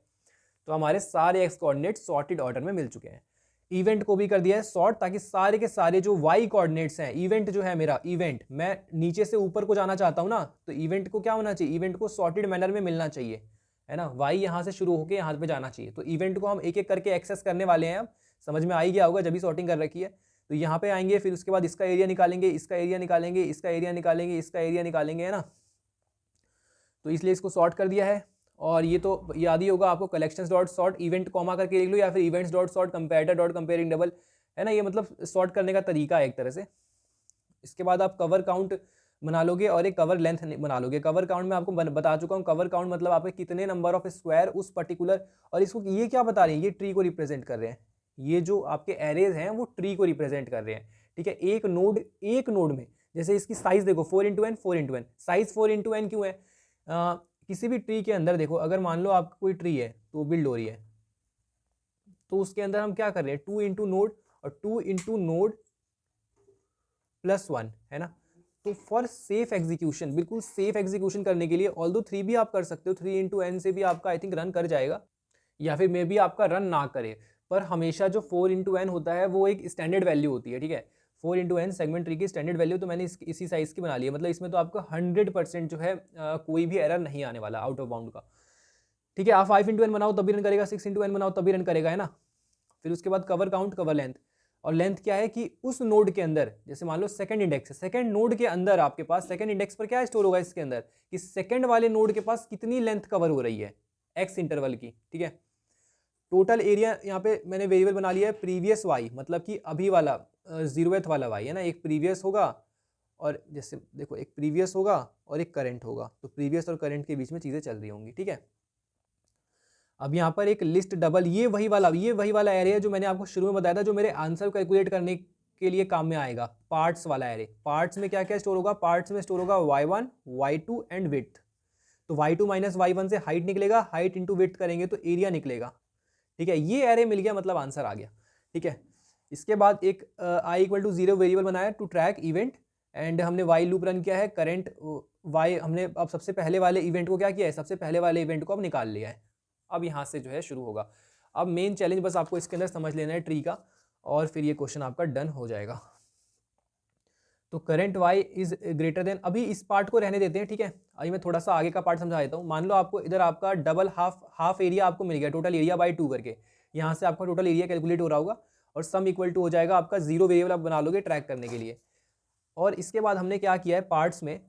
तो हमारे सारे एक्स कोऑर्डिनेट सॉर्टेड ऑर्डर में मिल चुके हैं। इवेंट को भी कर दिया है सॉर्ट, ताकि सारे के सारे जो वाई कोऑर्डिनेट्स हैं, इवेंट जो है मेरा इवेंट, मैं नीचे से ऊपर को जाना चाहता हूं ना, तो इवेंट को क्या होना चाहिए, इवेंट को सॉर्टेड मैनर में मिलना चाहिए, है ना, वाई यहां से शुरू होकर यहां पे जाना चाहिए। तो इवेंट को हम एक एक करके एक्सेस करने वाले हैं। अब समझ में आ ही गया होगा जब भी सॉर्टिंग कर रखी है। तो यहाँ पे आएंगे, फिर उसके बाद इसका एरिया निकालेंगे, इसका एरिया निकालेंगे, इसका एरिया निकालेंगे, इसका एरिया निकालेंगे, है ना। तो इसलिए इसको सॉर्ट कर दिया है। और ये तो याद ही होगा आपको, collections dot sort event comma करके लिख लो, या फिर events dot sort comparator dot comparing double, है ना, ये मतलब सॉर्ट करने का तरीका है एक तरह से। इसके बाद आप कवर काउंट बना लोगे और एक कवर लेंथ बना लोगे। कवर काउंट में आपको बता चुका हूँ, कवर काउंट मतलब आपके कितने नंबर ऑफ स्क्वायर उस पर्टिकुलर, और इसको ये क्या बता रहे हैं, ये ट्री को रिप्रेजेंट कर रहे हैं। ये जो आपके एरेज हैं वो ट्री को रिप्रेजेंट कर रहे हैं, ठीक है। एक नोड में जैसे इसकी साइज देखो 4 × n, साइज 4 × n क्यों है, किसी भी ट्री के अंदर देखो, अगर मान लो आपका कोई ट्री है तो बिल्ड हो रही है, तो उसके अंदर हम क्या कर रहे हैं, 2 × नोड और 2 × नोड +1, है ना। तो फॉर सेफ एग्जीक्यूशन, बिल्कुल सेफ एग्जीक्यूशन करने के लिए, ऑल्दो 3 भी आप कर सकते हो, 3 × n से भी आपका आई थिंक रन कर जाएगा, या फिर मे बी आपका रन ना करे, पर हमेशा जो 4 × n होता है वो एक स्टैंडर्ड वैल्यू होती है, ठीक है। 4 × n सेगमेंट ट्री की स्टैंडर्ड वैल्यू, तो मैंने इसी साइज की बना ली है। मतलब इसमें तो आपका 100% जो है कोई भी एरर नहीं आने वाला आउट ऑफ बाउंड का, ठीक है। आप 5 × n बनाओ तब भी रन करेगा, 6 × n बनाओ तब भी रन करेगा, है ना। फिर उसके बाद कवर काउंट, कवर लेंथ, और लेंथ क्या है कि उस नोड के अंदर, जैसे मान लो सेकंड इंडेक्स है, सेकंड नोड के अंदर आपके पास सेकंड इंडेक्स पर क्या स्टोर होगा इसके अंदर, कि सेकंड वाले नोड के पास कितनी लेंथ कवर हो रही है एक्स इंटरवल की, ठीक है। टोटल एरिया यहाँ पे मैंने वेरिएबल बना लिया है प्रीवियस वाई, मतलब कि अभी वाला 0th वाला वाई है ना, एक प्रीवियस होगा और जैसे देखो एक प्रीवियस होगा और एक करंट होगा, तो प्रीवियस और करंट के बीच में चीज़ें चल रही होंगी, ठीक है। अब यहाँ पर एक लिस्ट डबल, ये वही वाला एरे है जो मैंने आपको शुरू में बताया था, जो मेरे आंसर कैलकुलेट करने के लिए काम में आएगा। पार्ट्स वाला एरे, पार्ट्स में क्या क्या स्टोर होगा, पार्ट्स में स्टोर होगा y1 y2 एंड विड्थ। तो y2 माइनस y1 से हाइट निकलेगा, हाइट इंटू विड्थ करेंगे तो एरिया निकलेगा, ठीक है। ये एरे मिल गया, मतलब आंसर आ गया, ठीक है। इसके बाद एक i इक्वल टू 0 वेरिएबल बनाया टू ट्रैक इवेंट, एंड हमने वाइल लूप रन किया है। करंट वाई हमने अब सबसे पहले वाले इवेंट को क्या किया है, सबसे पहले वाले इवेंट को अब निकाल लिया है। अब यहाँ से जो है शुरू होगा। अब मेन चैलेंज बस आपको इसके अंदर समझ लेना है ट्री का, और फिर ये क्वेश्चन आपका डन हो जाएगा। तो current y is greater than, अभी इस पार्ट को रहने देते हैं, ठीक है। अभी मैं थोड़ा सा आगे का पार्ट समझा देता हूँ। मान लो आपको इधर आपका डबल हाफ एरिया आपको मिल गया, टोटल एरिया बाई 2 करके। यहाँ से आपका टोटल एरिया कैलकुलेट हो रहा होगा और सम इक्वल टू हो जाएगा आपका 0 वेरिएबल आप बना लोगे ट्रैक करने के लिए। और इसके बाद हमने क्या किया है पार्ट्स में,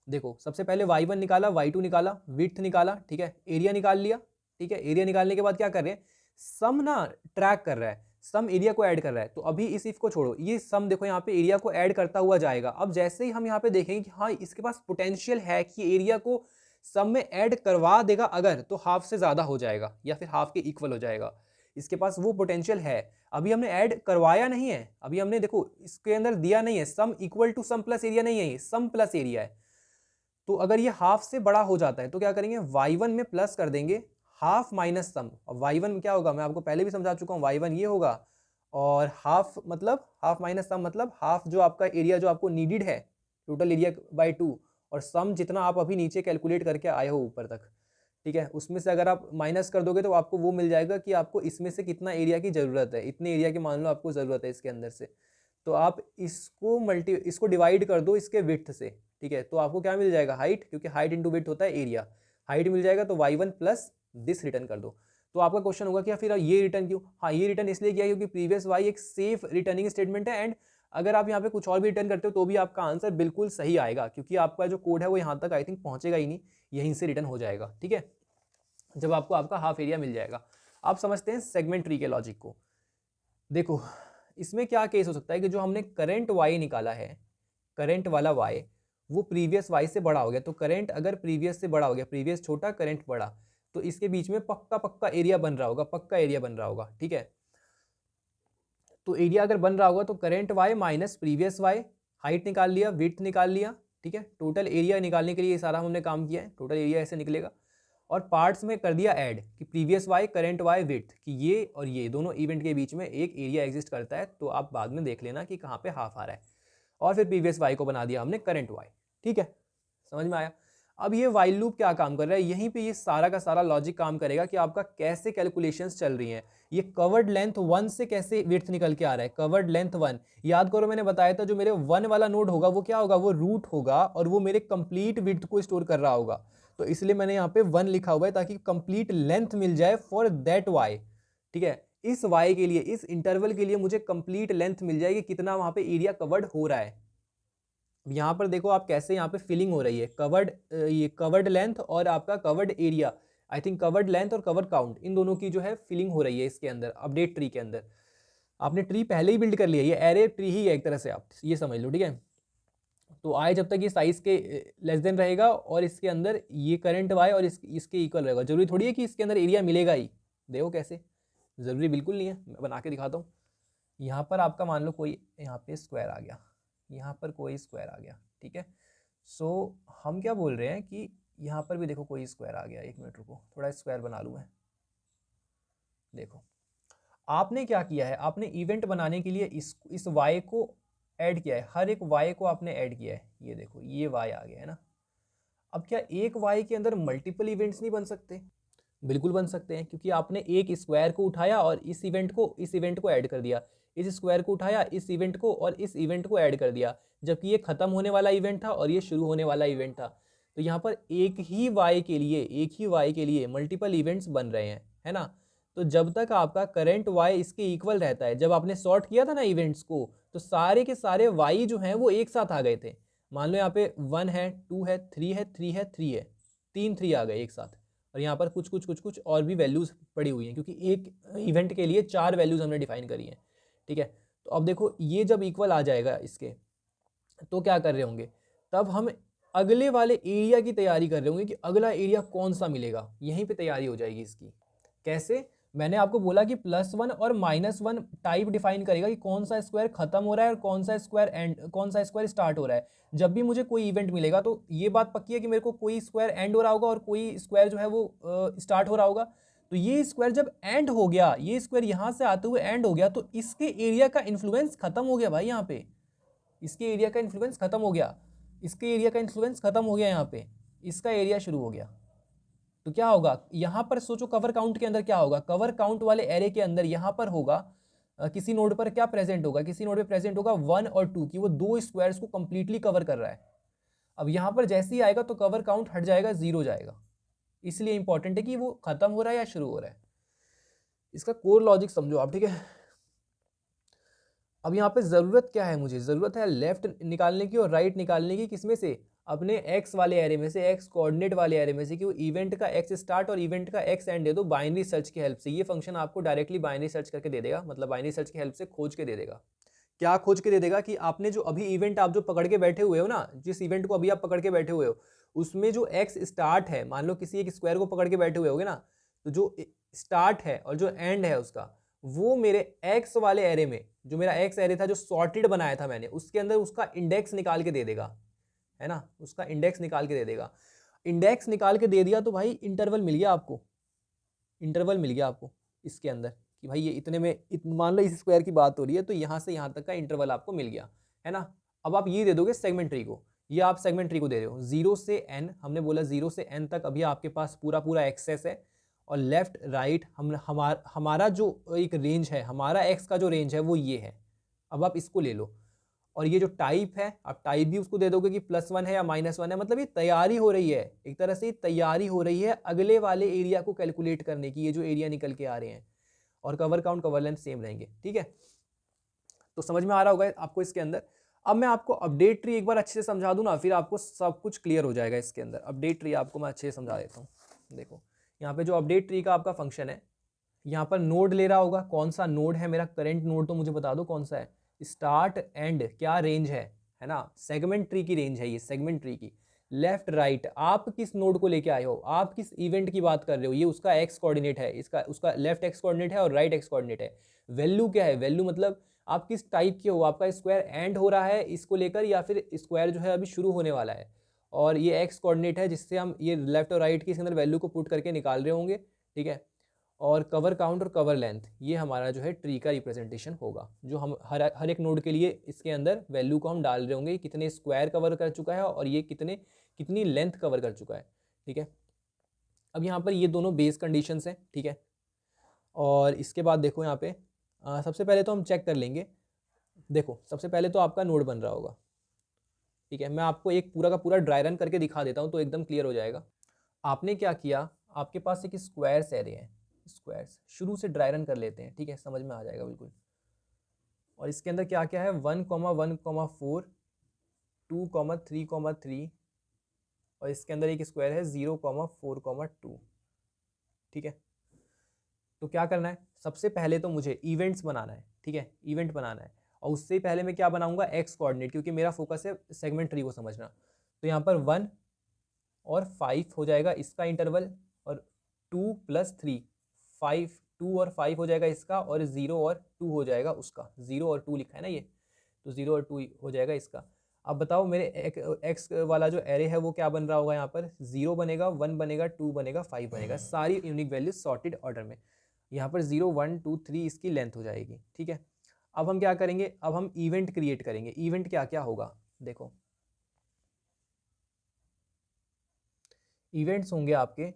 देखो सबसे पहले y1 निकाला, y2 निकाला, विड्थ निकाला, ठीक है, एरिया निकाल लिया, ठीक है। एरिया निकालने के बाद क्या कर रहे हैं, सम ना ट्रैक कर रहा है, सम एरिया को ऐड कर रहा है। तो अभी इस इफ को छोड़ो, ये सम देखो यहाँ पे एरिया को ऐड करता हुआ जाएगा। अब जैसे ही हम यहाँ पे देखेंगे कि हाँ इसके पास पोटेंशियल है कि एरिया को सम में ऐड करवा देगा अगर, तो हाफ से ज़्यादा हो जाएगा या फिर हाफ के इक्वल हो जाएगा, इसके पास वो पोटेंशियल है। अभी हमने ऐड करवाया नहीं है, अभी हमने देखो इसके अंदर दिया नहीं है sum equal to sum plus area नहीं है, ये सम प्लस एरिया है। तो अगर ये हाफ से बड़ा हो जाता है तो क्या करेंगे, y1 में प्लस कर देंगे हाफ माइनस सम। अब y1 क्या होगा, मैं आपको पहले भी समझा चुका हूँ, y1 ये होगा और हाफ मतलब हाफ माइनस सम मतलब हाफ जो आपका एरिया जो आपको नीडेड है टोटल एरिया बाई 2, और सम जितना आप अभी नीचे कैलकुलेट करके आए हो ऊपर तक, ठीक है, उसमें से अगर आप माइनस कर दोगे तो आपको वो मिल जाएगा कि आपको इसमें से कितना एरिया की ज़रूरत है, इतने एरिया की मान लो आपको ज़रूरत है इसके अंदर से। तो आप इसको डिवाइड कर दो इसके विड्थ से, ठीक है, तो आपको क्या मिल जाएगा, हाइट, क्योंकि हाइट इंटू विड्थ होता है एरिया, हाइट मिल जाएगा। तो y1 प्लस दिस रिटर्न कर दो। तो आपका क्वेश्चन होगा कि फिर ये रिटर्न क्यों, हाँ ये रिटर्न इसलिए किया क्योंकि प्रीवियस y एक सेफ रिटर्निंग स्टेटमेंट है, एंड अगर आप यहाँ पे कुछ और भी रिटर्न करते हो तो भी आपका आंसर बिल्कुल सही आएगा, क्योंकि आपका जो कोड है वो यहाँ तक आई थिंक पहुँचेगा ही नहीं, यहीं से रिटर्न हो जाएगा, ठीक है, जब आपको आपका हाफ एरिया मिल जाएगा। आप समझते हैं सेगमेंट ट्री के लॉजिक को। देखो इसमें क्या केस हो सकता है कि जो हमने करंट y निकाला है, करंट वाला y वो प्रीवियस y से बड़ा हो गया। तो करंट अगर प्रीवियस से बड़ा हो गया, प्रीवियस छोटा करंट बड़ा, तो इसके बीच में पक्का एरिया बन रहा होगा, पक्का एरिया बन रहा होगा, ठीक है। तो एरिया अगर बन रहा होगा तो current y minus previous y, height निकाल लिया, विड्थ निकाल लिया, ठीक है। टोटल एरिया निकालने के लिए ये सारा हमने काम किया है, टोटल एरिया ऐसे निकलेगा। और पार्ट्स में कर दिया ऐड कि previous y current y width, कि ये और ये दोनों इवेंट के बीच में एक एरिया एग्जिस्ट करता है, तो आप बाद में देख लेना कि कहाँ पे हाफ आ रहा है। और फिर प्रीवियस y को बना दिया हमने करंट y, ठीक है, समझ में आया। अब ये वाइल लूप क्या काम कर रहा है, यहीं पे ये सारा का सारा लॉजिक काम करेगा कि आपका कैसे कैलकुलेशंस चल रही हैं। ये कवर्ड लेंथ 1 से कैसे विड्थ निकल के आ रहा है, कवर्ड लेंथ 1, याद करो मैंने बताया था जो मेरे 1 वाला नोड होगा वो क्या होगा, वो रूट होगा और वो मेरे कंप्लीट विड्थ को स्टोर कर रहा होगा। तो इसलिए मैंने यहाँ पे 1 लिखा हुआ है ताकि कंप्लीट लेंथ मिल जाए फॉर दैट वाई, ठीक है। इस वाई के लिए, इस इंटरवल के लिए मुझे कंप्लीट लेंथ मिल जाएगी, कितना वहाँ पे एरिया कवर्ड हो रहा है। यहाँ पर देखो आप कैसे यहाँ पे फिलिंग हो रही है, कवर्ड, ये कवर्ड लेंथ और आपका covered area, I think covered length और कवर्ड काउंट, इन दोनों की जो है फिलिंग हो रही है इसके अंदर अपडेट ट्री के अंदर। आपने ट्री पहले ही बिल्ड कर लिया, ये एरे ट्री ही है एक तरह से, आप ये समझ लो, ठीक है। तो आए जब तक ये साइज के लेस देन रहेगा और इसके अंदर ये करंट वाई और इसके इक्वल रहेगा, जरूरी थोड़ी है कि इसके अंदर एरिया मिलेगा ही, देखो कैसे, ज़रूरी बिल्कुल नहीं है, मैं बना के दिखाता हूँ। यहाँ पर आपका मान लो कोई यहाँ पे स्क्वायर आ गया, यहाँ पर कोई स्क्वायर आ गया, ठीक है। सो हम क्या बोल रहे हैं कि यहाँ पर भी देखो कोई स्क्वायर आ गया, एक मिनट रुको थोड़ा स्क्वायर बना लूँ मैं। देखो आपने क्या किया है, आपने इवेंट बनाने के लिए इस वाई को ऐड किया है, हर एक वाई को आपने ऐड किया है, ये देखो ये वाई आ गया है ना। अब क्या एक वाई के अंदर मल्टीपल इवेंट्स नहीं बन सकते, बिल्कुल बन सकते हैं, क्योंकि आपने एक स्क्वायर को उठाया और इस इवेंट को ऐड कर दिया, इस स्क्वायर को उठाया इस इवेंट को और इस इवेंट को ऐड कर दिया, जबकि ये खत्म होने वाला इवेंट था और ये शुरू होने वाला इवेंट था। तो यहाँ पर एक ही वाई के लिए मल्टीपल इवेंट्स बन रहे हैं, है ना। तो जब तक आपका करंट वाई इसके इक्वल रहता है, जब आपने सॉर्ट किया था ना इवेंट्स को, तो सारे के सारे वाई जो हैं वो एक साथ आ गए थे। मान लो यहाँ पे 1 है, 2 है, 3 है, 3 है, 3 है, 3 3 आ गए एक साथ। और यहाँ पर कुछ और भी वैल्यूज़ पड़ी हुई हैं, क्योंकि एक इवेंट के लिए 4 वैल्यूज़ हमने डिफाइन करी हैं, ठीक है। तो अब देखो ये जब इक्वल आ जाएगा इसके, तो क्या कर रहे होंगे, तब हम अगले वाले एरिया की तैयारी कर रहे होंगे कि अगला एरिया कौन सा मिलेगा, यहीं पे तैयारी हो जाएगी इसकी। कैसे? मैंने आपको बोला कि +1 और -1 टाइप डिफाइन करेगा कि कौन सा स्क्वायर खत्म हो रहा है और कौन सा स्क्वायर स्टार्ट हो रहा है। जब भी मुझे कोई इवेंट मिलेगा तो ये बात पक्की है कि मेरे को कोई स्क्वायर एंड हो रहा होगा और कोई स्क्वायर जो है वो स्टार्ट हो रहा होगा। तो ये स्क्वायर जब एंड हो गया, ये स्क्वायर यहाँ से आते हुए एंड हो गया, तो इसके एरिया का इन्फ्लुएंस खत्म हो गया भाई। यहाँ पे इसके एरिया का इन्फ्लुएंस खत्म हो गया, इसके एरिया का इन्फ्लुएंस खत्म हो गया, यहाँ पे इसका एरिया शुरू हो गया। तो क्या होगा यहाँ पर, सोचो कवर काउंट के अंदर क्या होगा, कवर काउंट वाले एरे के अंदर यहाँ पर होगा किसी नोड पर क्या प्रेजेंट होगा, किसी नोड पे प्रेजेंट होगा 1 और 2 की वो 2 स्क्वायर्स को कंप्लीटली कवर कर रहा है। अब यहाँ पर जैसे ही आएगा तो कवर काउंट हट जाएगा, 0 जाएगा। इसलिए इंपॉर्टेंट है कि वो खत्म हो रहा है या शुरू हो रहा है। इसका कोर लॉजिक समझो आप, ठीक है। अब यहाँ पे ज़रूरत क्या है, मुझे ज़रूरत है लेफ्ट निकालने की और राइट निकालने की, किसमें से, अपने एक्स वाले एरे में से, एक्स कोऑर्डिनेट वाले एरे में से, कि वो इवेंट का एक्स स्टार्ट और इवेंट का एक्स एंड दे दो बाइनरी सर्च की हेल्प से। ये फंक्शन आपको डायरेक्टली बाइनरी सर्च करके दे देगा, मतलब बाइनरी सर्च की हेल्प से खोज के दे देगा। क्या खोज के दे देगा कि आपने जो अभी इवेंट आप जो पकड़ के बैठे हुए हो ना, जिस इवेंट को अभी आप पकड़ के बैठे हुए हो, उसमें जो एक्स स्टार्ट है, मान लो किसी एक स्क्वायर को पकड़ के बैठे हुए होगे ना, तो जो स्टार्ट है और जो एंड है उसका, वो मेरे एक्स वाले एरे में, जो मेरा एक्स एरे था जो सॉर्टेड बनाया था मैंने, उसके अंदर उसका इंडेक्स निकाल के दे देगा, है ना, उसका इंडेक्स निकाल के दे देगा। इंडेक्स निकाल के दे दिया तो भाई इंटरवल मिल गया आपको, इंटरवल मिल गया आपको इसके अंदर कि भाई ये इतने में मान लो इस स्क्वायर की बात हो रही है, तो यहाँ से यहाँ तक का इंटरवल आपको मिल गया, है ना। अब आप ये दे दोगे सेगमेंट ट्री को, ये आप सेगमेंट ट्री को दे रहे हो 0 से n, हमने बोला 0 से n तक अभी आपके पास पूरा एक्सेस है, और लेफ्ट राइट हमारा जो एक रेंज है, हमारा एक्स का जो रेंज है वो ये है। अब आप इसको ले लो, और ये जो टाइप है आप टाइप भी उसको दे दोगे कि +1 है या -1 है, मतलब ये तैयारी हो रही है, एक तरह से तैयारी हो रही है अगले वाले एरिया को कैलकुलेट करने की, ये जो एरिया निकल के आ रहे हैं, और cover count cover length same रहेंगे, ठीक है। तो समझ में आ रहा होगा आपको इसके अंदर। अब मैं आपको अपडेट ट्री एक बार अच्छे से समझा दूं ना, फिर आपको सब कुछ क्लियर हो जाएगा इसके अंदर। अपडेट ट्री आपको मैं अच्छे से समझा देता हूँ। देखो यहाँ पे जो अपडेट ट्री का आपका फंक्शन है, यहाँ पर नोड ले रहा होगा, कौन सा नोड है मेरा, करंट नोड तो मुझे बता दो कौन सा है, स्टार्ट एंड क्या रेंज है ना, सेगमेंट ट्री की रेंज है ये, सेगमेंट ट्री की। लेफ्ट राइट आप किस नोड को लेके आए हो, आप किस इवेंट की बात कर रहे हो, ये उसका एक्स कोऑर्डिनेट है, इसका उसका लेफ्ट एक्स कोऑर्डिनेट है और राइट एक्स कोऑर्डिनेट है। वैल्यू क्या है, वैल्यू मतलब आप किस टाइप के हो, आपका स्क्वायर एंड हो रहा है इसको लेकर या फिर स्क्वायर जो है अभी शुरू होने वाला है, और ये एक्स कोऑर्डिनेट है जिससे हम ये लेफ्ट और राइट की इसके अंदर वैल्यू को पुट करके निकाल रहे होंगे, ठीक है। और कवर काउंट और कवर लेंथ ये हमारा जो है ट्री का रिप्रेजेंटेशन होगा, जो हम हर एक नोड के लिए इसके अंदर वैल्यू को हम डाल रहे होंगे, कितने स्क्वायर कवर कर चुका है और ये कितनी लेंथ कवर कर चुका है, ठीक है। अब यहाँ पर ये दोनों बेस कंडीशंस हैं, ठीक है। और इसके बाद देखो यहाँ पे सबसे पहले तो हम चेक कर लेंगे। देखो सबसे पहले तो आपका नोड बन रहा होगा, ठीक है। मैं आपको एक पूरा का पूरा ड्राई रन करके दिखा देता हूँ तो एकदम क्लियर हो जाएगा। आपने क्या किया, आपके पास एक स्क्वायर्स एरे है, स्क्वायर्स शुरू से ड्राई रन कर लेते हैं, ठीक है, समझ में आ जाएगा बिल्कुल। और इसके अंदर क्या क्या है, 1,1,4, 2,3,3, और इसके अंदर एक स्क्वायर है 0,4,2, ठीक है। तो क्या करना है, सबसे पहले तो मुझे इवेंट्स बनाना है, ठीक है, इवेंट बनाना है। और उससे पहले मैं क्या बनाऊंगा, एक्स कोऑर्डिनेट, क्योंकि मेरा फोकस है सेगमेंट ट्री को समझना। तो यहाँ पर 1 और 5 हो जाएगा इसका इंटरवल, और 2 + 3 5, 2 और 5 हो जाएगा इसका, और 0 और 2 हो जाएगा उसका, 0 और 2 लिखा है ना ये, तो 0 और 2 हो जाएगा इसका। अब बताओ मेरे एक्स वाला जो एरे है वो क्या बन रहा होगा, यहाँ पर 0 बनेगा, 1 बनेगा, 2 बनेगा, 5 बनेगा, सारी यूनिक वैल्यूज सॉर्टेड ऑर्डर में। यहाँ पर 0, 1, 2, 3 इसकी लेंथ हो जाएगी, ठीक है। अब हम क्या करेंगे, अब हम इवेंट क्रिएट करेंगे। इवेंट क्या क्या होगा, देखो इवेंट्स होंगे आपके।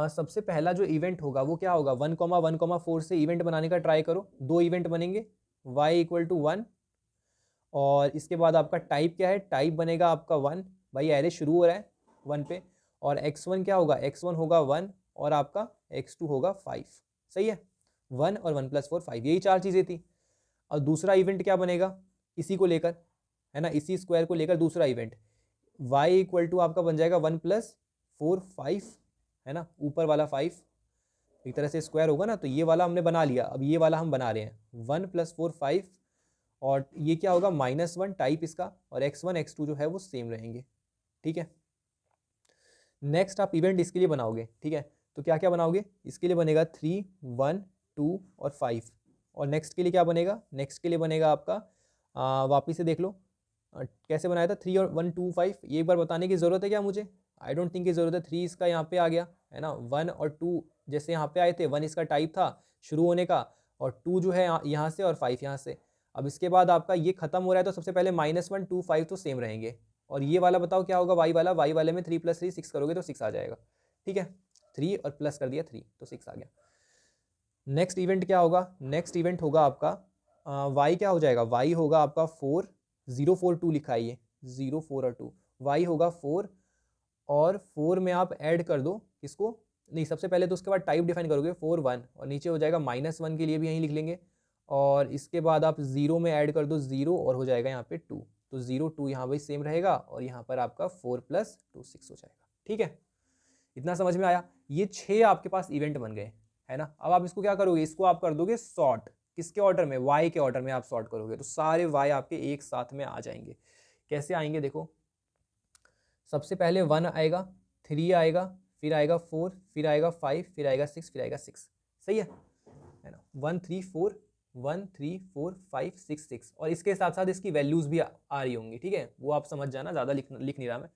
सबसे पहला जो इवेंट होगा वो क्या होगा, 1,1,4 से इवेंट बनाने का ट्राई करो, 2 इवेंट बनेंगे, y = 1, और इसके बाद आपका टाइप क्या है, टाइप बनेगा आपका 1, भाई एरे शुरू हो रहा है 1 पे, और x1 क्या होगा, x1 होगा 1, और आपका x2 होगा 5, सही है, 1 और 1 + 4 5, यही 4 चीज़ें थी। और दूसरा इवेंट क्या बनेगा, इसी को लेकर, है ना, इसी स्क्वायर को लेकर दूसरा इवेंट y = आपका बन जाएगा 1 + 4 5, है ना, ऊपर वाला 5 एक तरह से स्क्वायर होगा ना, तो ये वाला हमने बना लिया, अब ये वाला हम बना रहे हैं 1 + 4 5, और ये क्या होगा -1 टाइप इसका, और x1 x2 जो है वो सेम रहेंगे, ठीक है। नेक्स्ट आप इवेंट इसके लिए बनाओगे, ठीक है, तो क्या क्या बनाओगे, इसके लिए बनेगा 3 1 2 और 5, और नेक्स्ट के लिए क्या बनेगा, नेक्स्ट के लिए बनेगा आपका वापिस से देख लो कैसे बनाया था, 3 और 1 2 5, ये एक बार बताने की ज़रूरत है क्या मुझे, आई डोंट थिंक की ज़रूरत है, 3 इसका यहाँ पे आ गया है ना, 1 और 2 जैसे यहाँ पे आए थे, 1 इसका टाइप था शुरू होने का, और 2 जो है यहाँ से, और 5 यहाँ से। अब इसके बाद आपका ये खत्म हो रहा है, तो सबसे पहले -1 2 5 तो सेम रहेंगे, और ये वाला बताओ क्या होगा, वाई वाले में 3 + 3 6 करोगे तो 6 आ जाएगा, ठीक है, 3 और प्लस कर दिया 3 तो 6 आ गया। नेक्स्ट इवेंट क्या होगा, नेक्स्ट इवेंट होगा आपका वाई क्या हो जाएगा, वाई होगा आपका 4 0 4 2 लिखा है ये 0 4 और 2, वाई होगा 4, और 4 में आप ऐड कर दो इसको, नहीं सबसे पहले तो उसके बाद टाइप डिफाइन करोगे 4 1, और नीचे हो जाएगा -1 के लिए भी यहीं लिख लेंगे, और इसके बाद आप 0 में ऐड कर दो 0, और हो जाएगा यहाँ पे 2, तो 0 2 यहाँ भी सेम रहेगा, और यहाँ पर आपका 4 + 2 6 हो जाएगा, ठीक है। इतना समझ में आया, ये 6 आपके पास इवेंट बन गए, है ना। अब आप इसको क्या करोगे, इसको आप कर दोगे सॉर्ट, किसके ऑर्डर में, वाई के ऑर्डर में आप सॉर्ट करोगे, तो सारे वाई आपके एक साथ में आ जाएंगे। कैसे आएंगे देखो, सबसे पहले 1 आएगा, 3 आएगा, फिर आएगा 4, फिर आएगा 5, फिर आएगा 6, फिर आएगा 6, सही है ना, 1 3 4 1 3 4 5 6 6, और इसके साथ साथ इसकी वैल्यूज भी आ रही होंगी, ठीक है, वो आप समझ जाना, ज़्यादा लिख नहीं रहा मैं।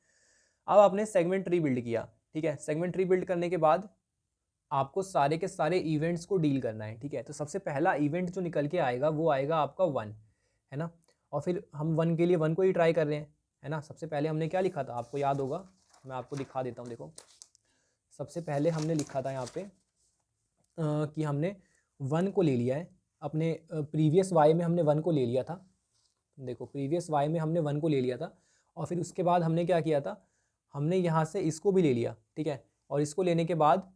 अब आपने सेगमेंट ट्री बिल्ड किया, ठीक है, सेगमेंट ट्री बिल्ड करने के बाद आपको सारे के सारे इवेंट्स को डील करना है, ठीक है, तो सबसे पहला इवेंट जो निकल के आएगा वो आएगा आपका 1, है ना, और फिर हम 1 के लिए 1 को ही ट्राई कर रहे हैं, है ना। सबसे पहले हमने क्या लिखा था, आपको याद होगा, मैं आपको दिखा देता हूँ, देखो सबसे पहले हमने लिखा था यहाँ पे कि हमने 1 को ले लिया है, अपने प्रीवियस वाई में हमने 1 को ले लिया था, देखो प्रीवियस वाई में हमने 1 को ले लिया था, और फिर उसके बाद हमने क्या किया था, हमने यहाँ से इसको भी ले लिया, ठीक है, और इसको लेने के बाद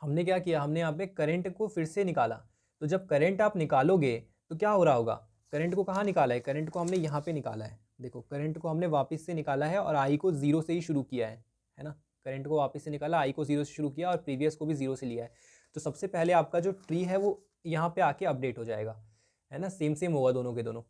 हमने क्या किया, हमने यहाँ पे करंट को फिर से निकाला, तो जब करंट आप निकालोगे तो क्या हो रहा होगा, करंट को कहाँ निकाला है, करंट को हमने यहाँ पे निकाला है, देखो करंट को हमने वापस से निकाला है, और आई को 0 से ही शुरू किया है ना, करंट को वापस से निकाला, आई को 0 से शुरू किया, और प्रीवियस को भी 0 से लिया है, तो सबसे पहले आपका जो ट्री है वो यहाँ पे आके अपडेट हो जाएगा, है ना, सेम सेम होगा दोनों के दोनों,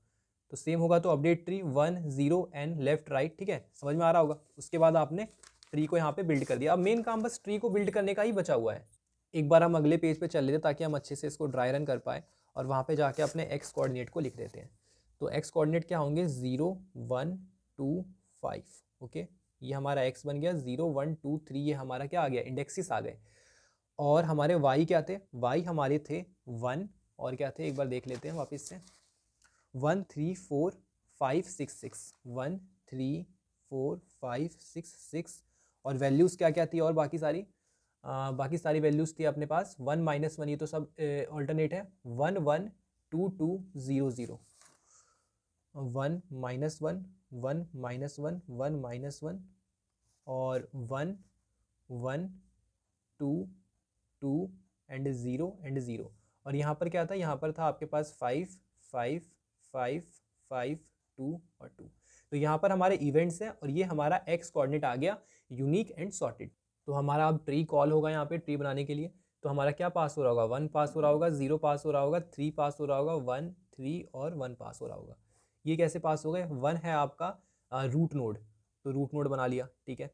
तो सेम होगा तो update tree 1 0 and left right, ठीक है, समझ में आ रहा होगा। उसके बाद आपने ट्री को यहाँ पे बिल्ड कर दिया, अब मेन काम बस ट्री को बिल्ड करने का ही बचा हुआ है। एक बार हम अगले पेज पे चल लेते ताकि हम अच्छे से इसको ड्राई रन कर पाए, और वहाँ पे जाके अपने एक्स कोऑर्डिनेट को लिख देते हैं। तो एक्स कोऑर्डिनेट क्या होंगे, 0 1 2 5, ओके, ये हमारा एक्स बन गया, 0 1 2 3 ये हमारा क्या आ गया, इंडेक्सिस आ गए, और हमारे वाई क्या थे, वाई हमारे थे 1, और क्या थे एक बार देख लेते हैं वापस से, 1 3 4 5 6 6, 1 3 4 5 6 6, और वैल्यूज़ क्या क्या थी, और बाकी सारी वैल्यूज़ थी अपने पास 1 -1, ये तो सब ऑल्टरनेट है, 1 1 2 2 0 0, 1 -1 1 -1 1 -1, और 1 1 2 2 एंड 0, और यहाँ पर क्या था, यहाँ पर था आपके पास 5 5 5 5 2 और 2, तो यहाँ पर हमारे इवेंट्स हैं, और ये हमारा एक्स कोऑर्डिनेट आ गया यूनिक एंड सॉर्टेड। तो हमारा अब ट्री कॉल होगा यहाँ पे ट्री बनाने के लिए, तो हमारा क्या पास हो रहा होगा, 1 पास हो रहा होगा, 0 पास हो रहा होगा, 3 पास हो रहा होगा, 1 3 और 1 पास हो रहा होगा। ये कैसे पास हो गए, 1 है आपका रूट नोड, तो रूट नोड बना लिया, ठीक है।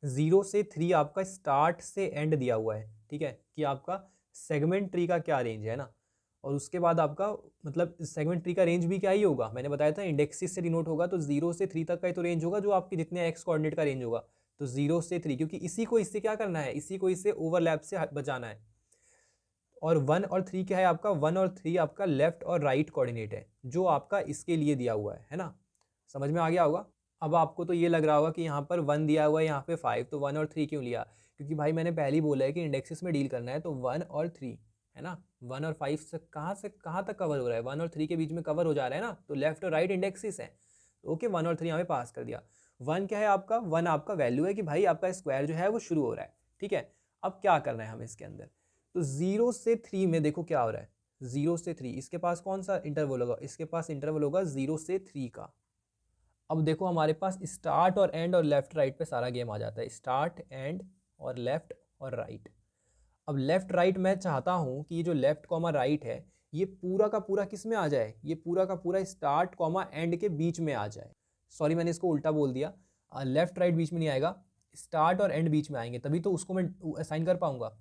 0 से 3 आपका स्टार्ट से एंड दिया हुआ है, ठीक है, कि आपका सेगमेंट ट्री का क्या रेंज है ना, और उसके बाद आपका मतलब सेगमेंट ट्री का रेंज भी क्या ही होगा, मैंने बताया था इंडेक्सिस से डिनोट होगा, तो 0 से 3 तक का ही तो रेंज होगा, जो आपके जितने एक्स कोऑर्डिनेट का रेंज होगा, तो 0 से 3, क्योंकि इसी को इससे क्या करना है, इसी को इससे ओवरलैप से बचाना है। और 1 और 3 क्या है आपका, 1 और 3 आपका लेफ्ट और राइट कोऑर्डिनेट है, जो आपका इसके लिए दिया हुआ है ना, समझ में आ गया होगा। अब आपको तो ये लग रहा होगा कि यहाँ पर 1 दिया हुआ है, यहाँ पे 5, तो 1 और 3 क्यों लिया, क्योंकि भाई मैंने पहले ही बोला है कि इंडेक्सेस में डील करना है, तो 1 और 3 है ना, 1 और 5 से कहाँ तक कवर हो रहा है, 1 और 3 के बीच में कवर हो जा रहा है ना, तो लेफ्ट और राइट इंडेक्सेस है, ओके, 1 और 3 यहाँ पे पास कर दिया। 1 क्या है आपका, 1 आपका वैल्यू है कि भाई आपका स्क्वायर जो है वो शुरू हो रहा है, ठीक है। अब क्या करना है हमें इसके अंदर, तो 0 से 3 में देखो क्या हो रहा है, 0 से 3 इसके पास कौन सा इंटरवल होगा, इसके पास इंटरवल होगा 0 से 3 का। अब देखो हमारे पास स्टार्ट और एंड और लेफ्ट राइट पे सारा गेम आ जाता है, स्टार्ट एंड और लेफ्ट और राइट। अब लेफ्ट राइट मैं चाहता हूँ कि ये जो लेफ्ट कॉमा राइट है ये पूरा का पूरा किस में आ जाए, ये पूरा का पूरा स्टार्ट कॉमा एंड के बीच में आ जाए। सॉरी मैंने इसको उल्टा बोल दिया, लेफ्ट राइट बीच में नहीं आएगा, स्टार्ट और एंड बीच में आएंगे, तभी तो उसको मैं असाइन कर पाऊंगा।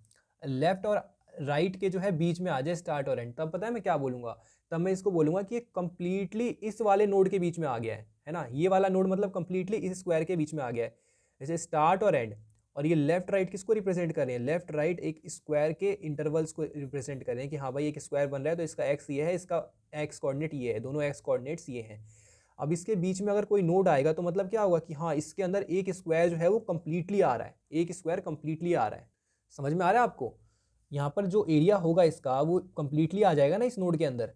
लेफ्ट और राइट के जो है बीच में आ जाए स्टार्ट और एंड, तब पता है मैं क्या बोलूँगा, तब मैं इसको बोलूँगा कि ये कंप्लीटली इस वाले नोड के बीच में आ गया है ना, ये वाला नोड मतलब कंप्लीटली इस स्क्वायर के बीच में आ गया है। जैसे स्टार्ट और एंड, और ये लेफ्ट राइट किसको रिप्रेजेंट कर रहे हैं, लेफ्ट राइट एक स्क्वायर के इंटरवल्स को रिप्रेजेंट कर रहे हैं कि हाँ भाई एक स्क्वायर बन रहा है तो इसका एक्स ये है, इसका एक्स कोऑर्डिनेट ये है, दोनों एक्स कोऑर्डिनेट्स ये हैं। अब इसके बीच में अगर कोई नोड आएगा तो मतलब क्या होगा कि हाँ इसके अंदर एक स्क्वायर जो है वो कंप्लीटली आ रहा है, एक स्क्वायर कंप्लीटली आ रहा है। समझ में आ रहा है आपको, यहाँ पर जो एरिया होगा इसका वो कंप्लीटली आ जाएगा ना इस नोड के अंदर।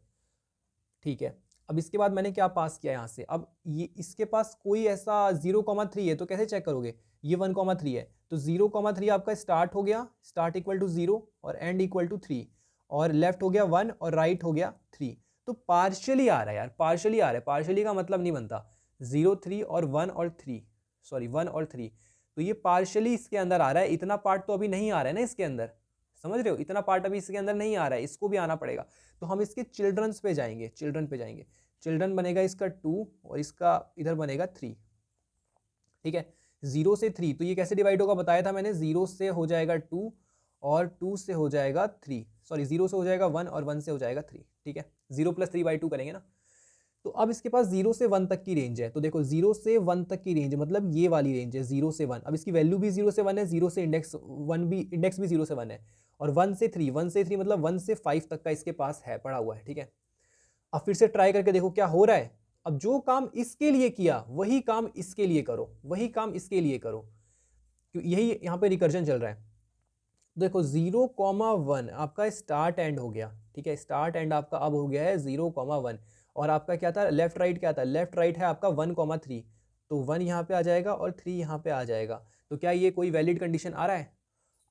ठीक है, अब इसके बाद मैंने क्या पास किया यहाँ से, अब ये इसके पास कोई ऐसा 0,3 है तो कैसे चेक करोगे, ये 1,3 है तो 0,3 आपका स्टार्ट हो गया, स्टार्ट इक्वल टू 0 और एंड इक्वल टू 3, और लेफ्ट हो गया 1 और राइट हो गया 3, तो पार्शियली आ रहा है यार, पार्शियली आ रहा है, पार्शियली का मतलब नहीं बनता 0 3 और 1 और 3, सॉरी 1 और 3, तो ये पार्शियली इसके अंदर आ रहा है, इतना पार्ट तो अभी नहीं आ रहा है ना इसके अंदर, समझ रहे हो, इतना पार्ट अभी इसके अंदर नहीं आ रहा है, इसको भी आना पड़ेगा। तो हम इसके चिल्ड्रंस पे जाएंगे, चिल्ड्रन पे जाएंगे, चिल्ड्रन बनेगा इसका 2 और इसका इधर बनेगा 3। ठीक है, 0 से 3, तो ये कैसे डिवाइड होगा बताया था मैंने, 0 से हो जाएगा 2 और 2 से हो जाएगा 3, सॉरी 0 से हो जाएगा 1 और 1 से हो जाएगा 3। ठीक है, 0 + 3/2 करेंगे ना। तो अब इसके पास 0 से 1 तक की रेंज है, तो देखो 0 से 1 तक की रेंज मतलब ये वाली रेंज है 0 से 1। अब इसकी वैल्यू भी 0 से 1 है, 0 से इंडेक्स 1 भी, इंडेक्स भी 0 से 1 है, और 1 से 3, 1 से 3 मतलब 1 से 5 तक का इसके पास है, पड़ा हुआ है। ठीक है, अब फिर से ट्राई करके देखो क्या हो रहा है। अब जो काम इसके लिए किया वही काम इसके लिए करो, वही काम इसके लिए करो, क्योंकि यही यहाँ पे रिकर्जन चल रहा है। देखो 0,1 आपका स्टार्ट एंड हो गया। ठीक है, स्टार्ट एंड आपका अब हो गया है 0,1, और आपका क्या था लेफ्ट राइट, क्या था लेफ्ट राइट है आपका 1,3, तो 1 यहाँ पे आ जाएगा और 3 यहाँ पे आ जाएगा। तो क्या ये कोई वैलिड कंडीशन आ रहा है?